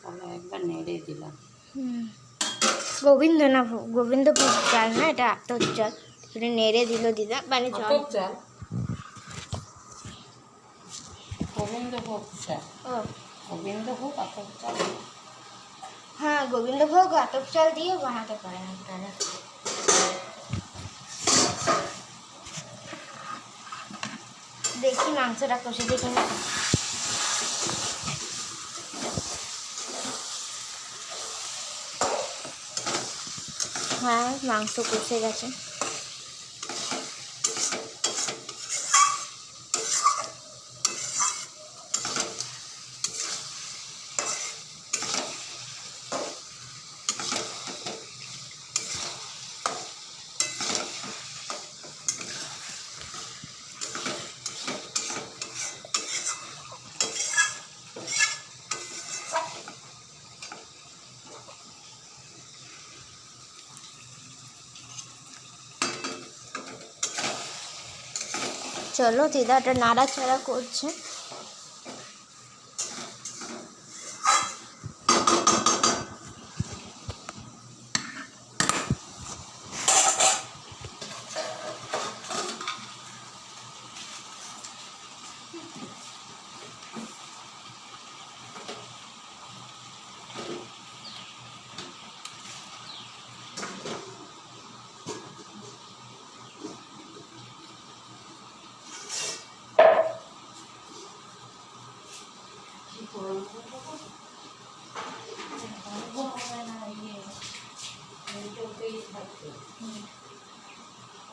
তাহলে একবার নেড়ে দিলাম। গোবিন্দভোগ চাল না, এটা আতপ চাল। এটা নেড়ে দিল দিদা, মানে জল। চাল গোবিন্দভোগ চাল, ও গোবিন্দভোগ আতপ চাল। হ্যাঁ, গোবিন্দভোগ আতপ চাল দিয়ে বানাতে পারেন আপনারা। দেখি মাংসটা কষে দেখি না। হ্যাঁ, মাংস কষে গেছে। চলো, দিদাটা নাড়াচাড়া করছে।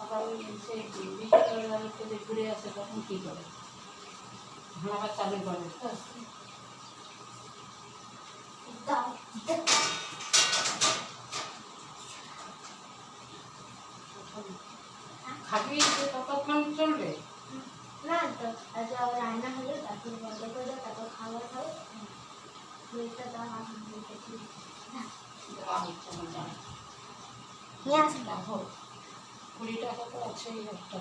আবার সেই বিশ্ববিদ্যালয় থেকে ঘুরে আসে তখন কী করে? আবার চালু করে তো। খাবি ততক্ষণ চলবে না তো, রান্না হলে তারপর বন্ধ করে দাও, তারপর খাবার খাও। প্লেটটা দাও, নিয়ে আসো। দেখো 20 টাকা তো আছেই একটা।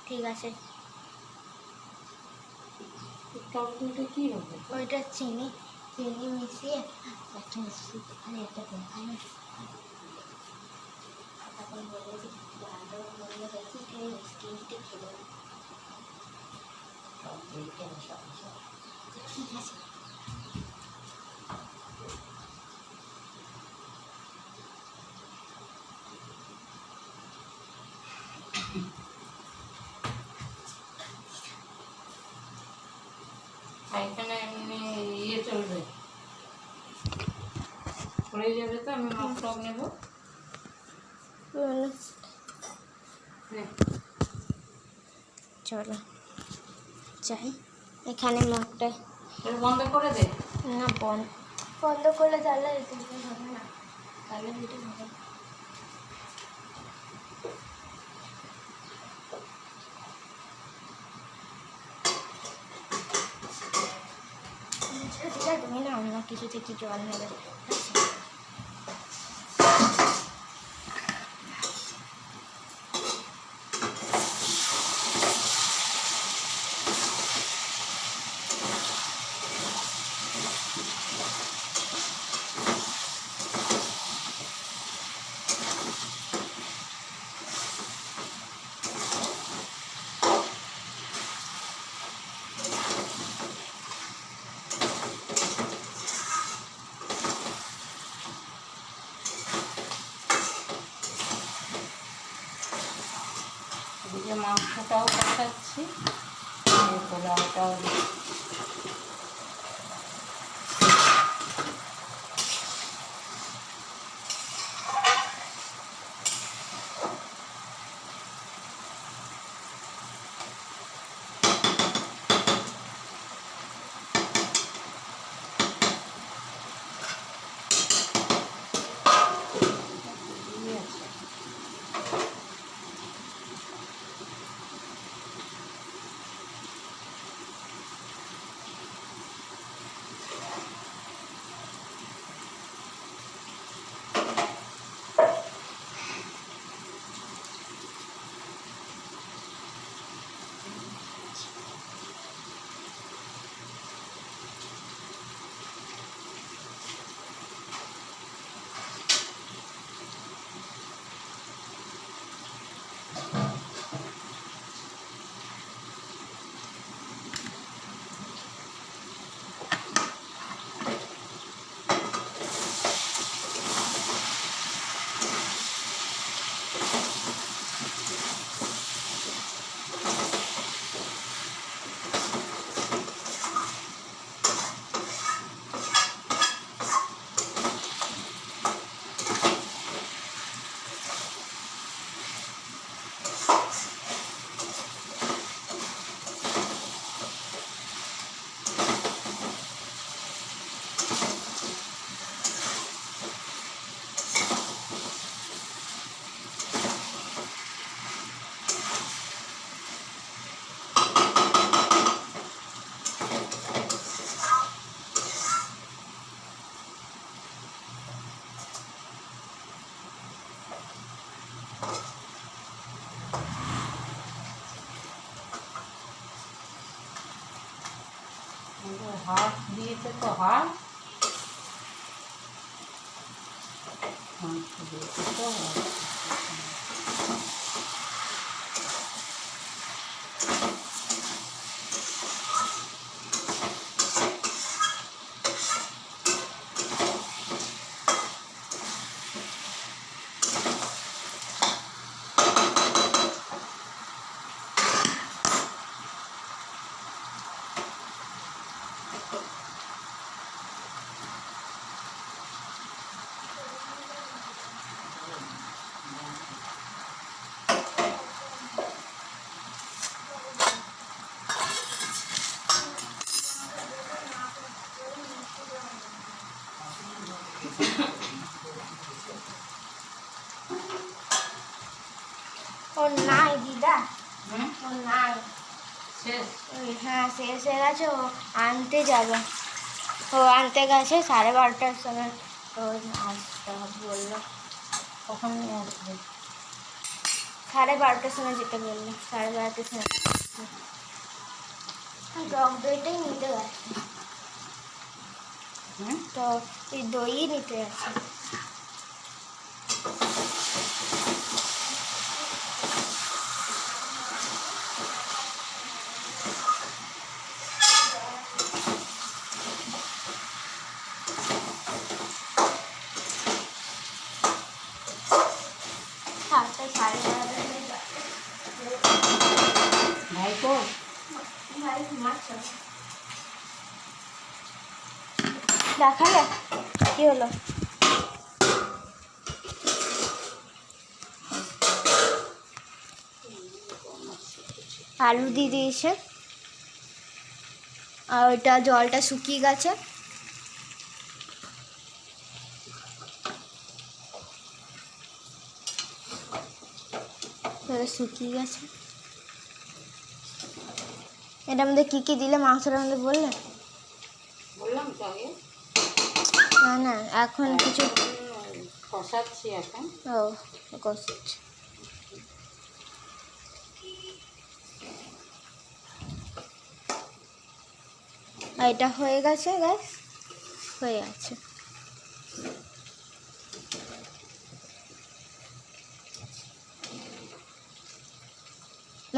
ঠিক আছে। টকটা কী হবে? ওইটা চিনি মিশিয়ে একটা মিষ্টি, আর এটা দেখানো। তখন বলে যে ভালো মনে হয়েছে তুমি মিষ্টিটা খেলো না। ঠিক আছে। এখানে এমনি ইয়ে চলবে, পড়ে যাবে তো। আমি মগ টগ নেবো। হ্যাঁ, চলো যাই। এখানে মগটা এটা বন্ধ করে দে। না বন্ধ করলে তাহলে ভিডিও হবে না, তাহলে ভিডিও হবে না। ঠিক আছে, তুমি না অন্য কিছু থেকে জল নেবে। এদিকে মাংসটাও কষাচ্ছি, পোলাওটাও হাত দিয়েছে তো হাত দিয়েছে তো ওর নাই দিদা, হুম ওর নাই। শেষ। হ্যাঁ শেষ হয়ে গেছে, ও আনতে যাবে। ও আনতে গেছে 12:30টার সময়। তো আসতে হবে বললো। কখন নিয়ে আসবে? 12:30টার সময় যেতে বললো, 12:30টার সময়। টক দইটাই নিতে গেছে। হুম, তো এই দই নিতে গেছে। সাতটা সাড়ে বারোটা ভাই কর ভাই ঘুমাচ্ছে। দেখালে কি হলো? আলু দিয়ে দিয়েছে আর ওইটা জলটা শুকিয়ে গেছে। শুকিয়ে গেছে। এটার মধ্যে কী কী দিলে মাংসটার মধ্যে বললে? বললাম তো আগে। না না এখন কিছু কষাচ্ছি এখন। ও কষাচ্ছি। আর এটা হয়ে গেছে গ্যাস হয়ে আছে।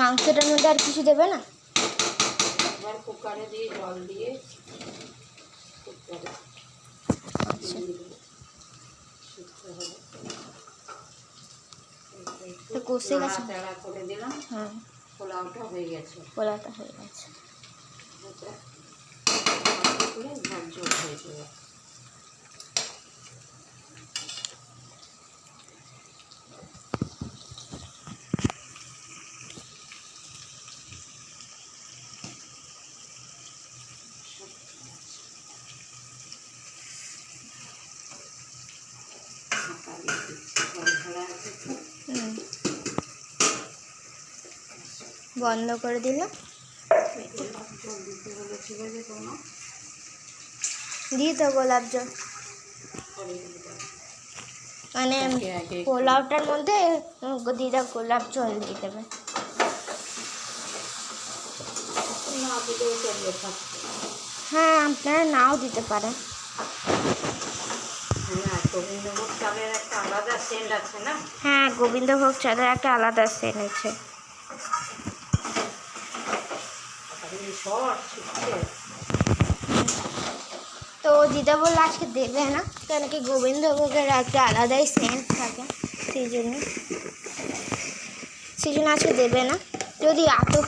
মাংসটার মধ্যে আর কিছু দেবে না? এবার কুকারে দিয়ে জল দিয়ে কুকারে শুকতে হবে। তো কষে গেছে। নাড়াচাড়া করে দিলাম। হ্যাঁ পোলাওটা হয়ে গেছে। পোলাওটা হয়ে গেছে। এটা করে ঝোল ঝোল হয়ে যাবে। বন্ধ করে দিলাম। দিই তো গোলাপ জল মানে পোলাওটার মধ্যে দিদা গোলাপ জল দিয়ে দেবে। হ্যাঁ আপনারা নাও দিতে পারেন। গোবিন্দভোগ চালের একটা আলাদা সেন্ট আছে না? হ্যাঁ গোবিন্দভোগ চালের একটা আলাদা সেন্ট আছে। তো দিদা বললো আজকে দেবে না, কেন কি গোবিন্দভোগের একটা আলাদাই সেন্ট থাকে, সেই জন্য আজকে দেবে না। যদি আতপ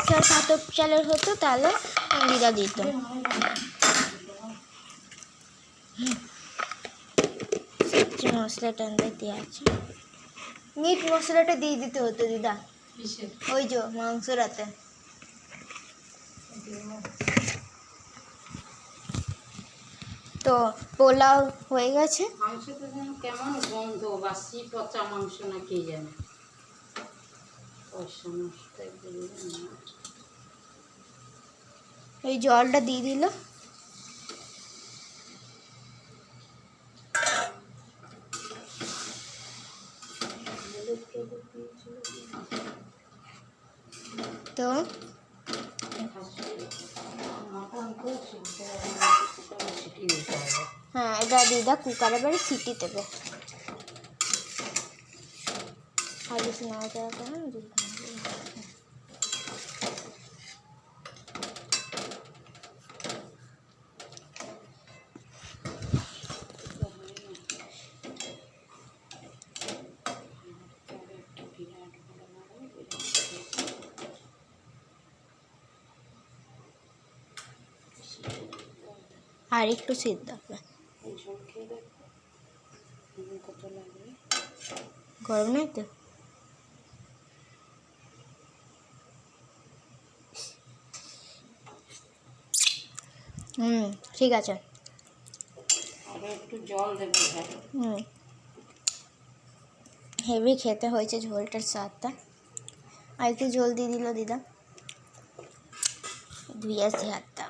চালের হতো তাহলে দিদা দিত। সবজি মশলাটা দিয়ে আছে, মিট মশলাটা দিয়ে দিতে হতো দিদা, ওই যে মাংসটাতে। তো পোলাও হয়ে গেছে। মাংসটা যেন কেমন গন্ধ, বাসি পচা মাংস না কে জানে। এই জলটা দিয়ে দিল। তো হ্যাঁ এটা দিদা কুকারে বাড়ি সিটি দেবে। আর কিছু নাড়াচাড়া করেন। আর একটু সিদ্ধ হবে। গরম নেই তো? ঠিক আছে। একটু জল দেবে। হেভি খেতে হয়েছে ঝোলটার স্বাদটা। আর একটু জল দিয়ে দিল দিদা, ধুয়ে আসি হাতটা।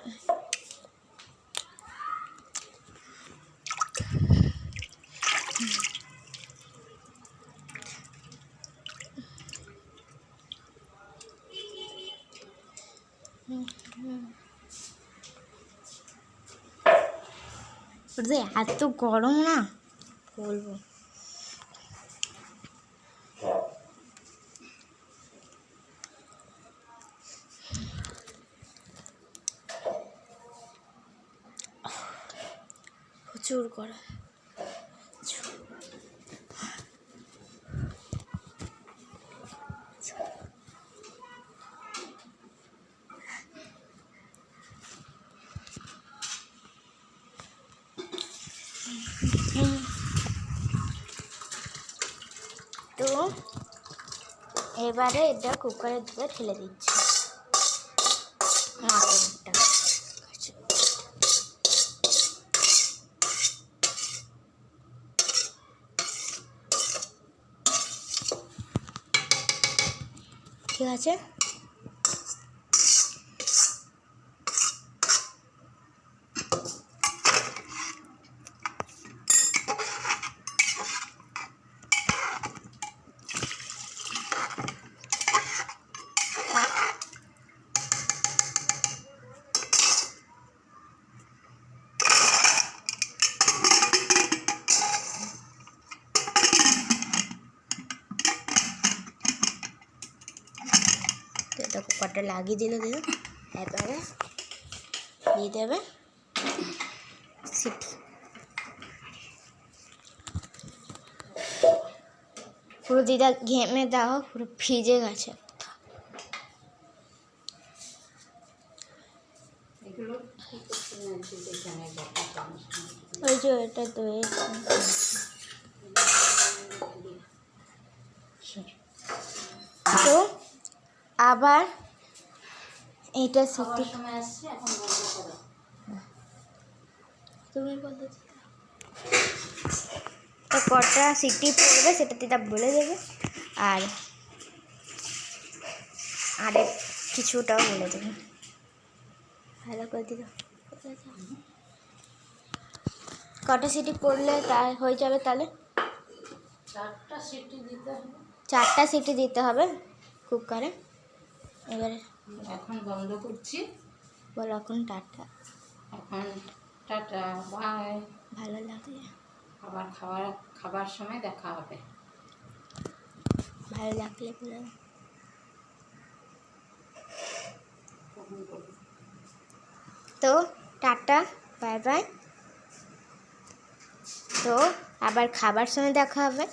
এত গরম না বলবো। প্রচুর গরম। এবারে এটা কুকারের দিকে ঠেলে দিচ্ছি মটরটা। ঠিক আছে, তো এটা কুকারটা লাগিয়ে দিল। এবারে দিয়ে দেবে সিটি। পুরো দিদা ঘেমে দাও, পুরো ভিজে গেছে। এগুলো কি করতে নিয়েছি এখানে দেখা চামচ ওই যে এটা দই। তো আবার এটা সিটি সময় আসছে, এখন বন্ধ করো। তুমি বলতে তো কটা সিটি পড়বে সেটা দিদা বলে দেবে, আর আরেক কিছুটাও বলে দেবে। ভালো করে দিদা কটা সিটি পড়লে তা হয়ে যাবে? তাহলে 4টা সিটি দিতে হবে। 4টা সিটি দিতে হবে কুকারে। এবারে এখন বন্ধ করছি। বলো এখন টাটা। এখন টাটা, বাই। ভালো লাগলে আবার খাবার সময় দেখা হবে। ভালো লাগলে বলো। তো টাটা, বাই বাই। তো আবার খাবার সময় দেখা হবে।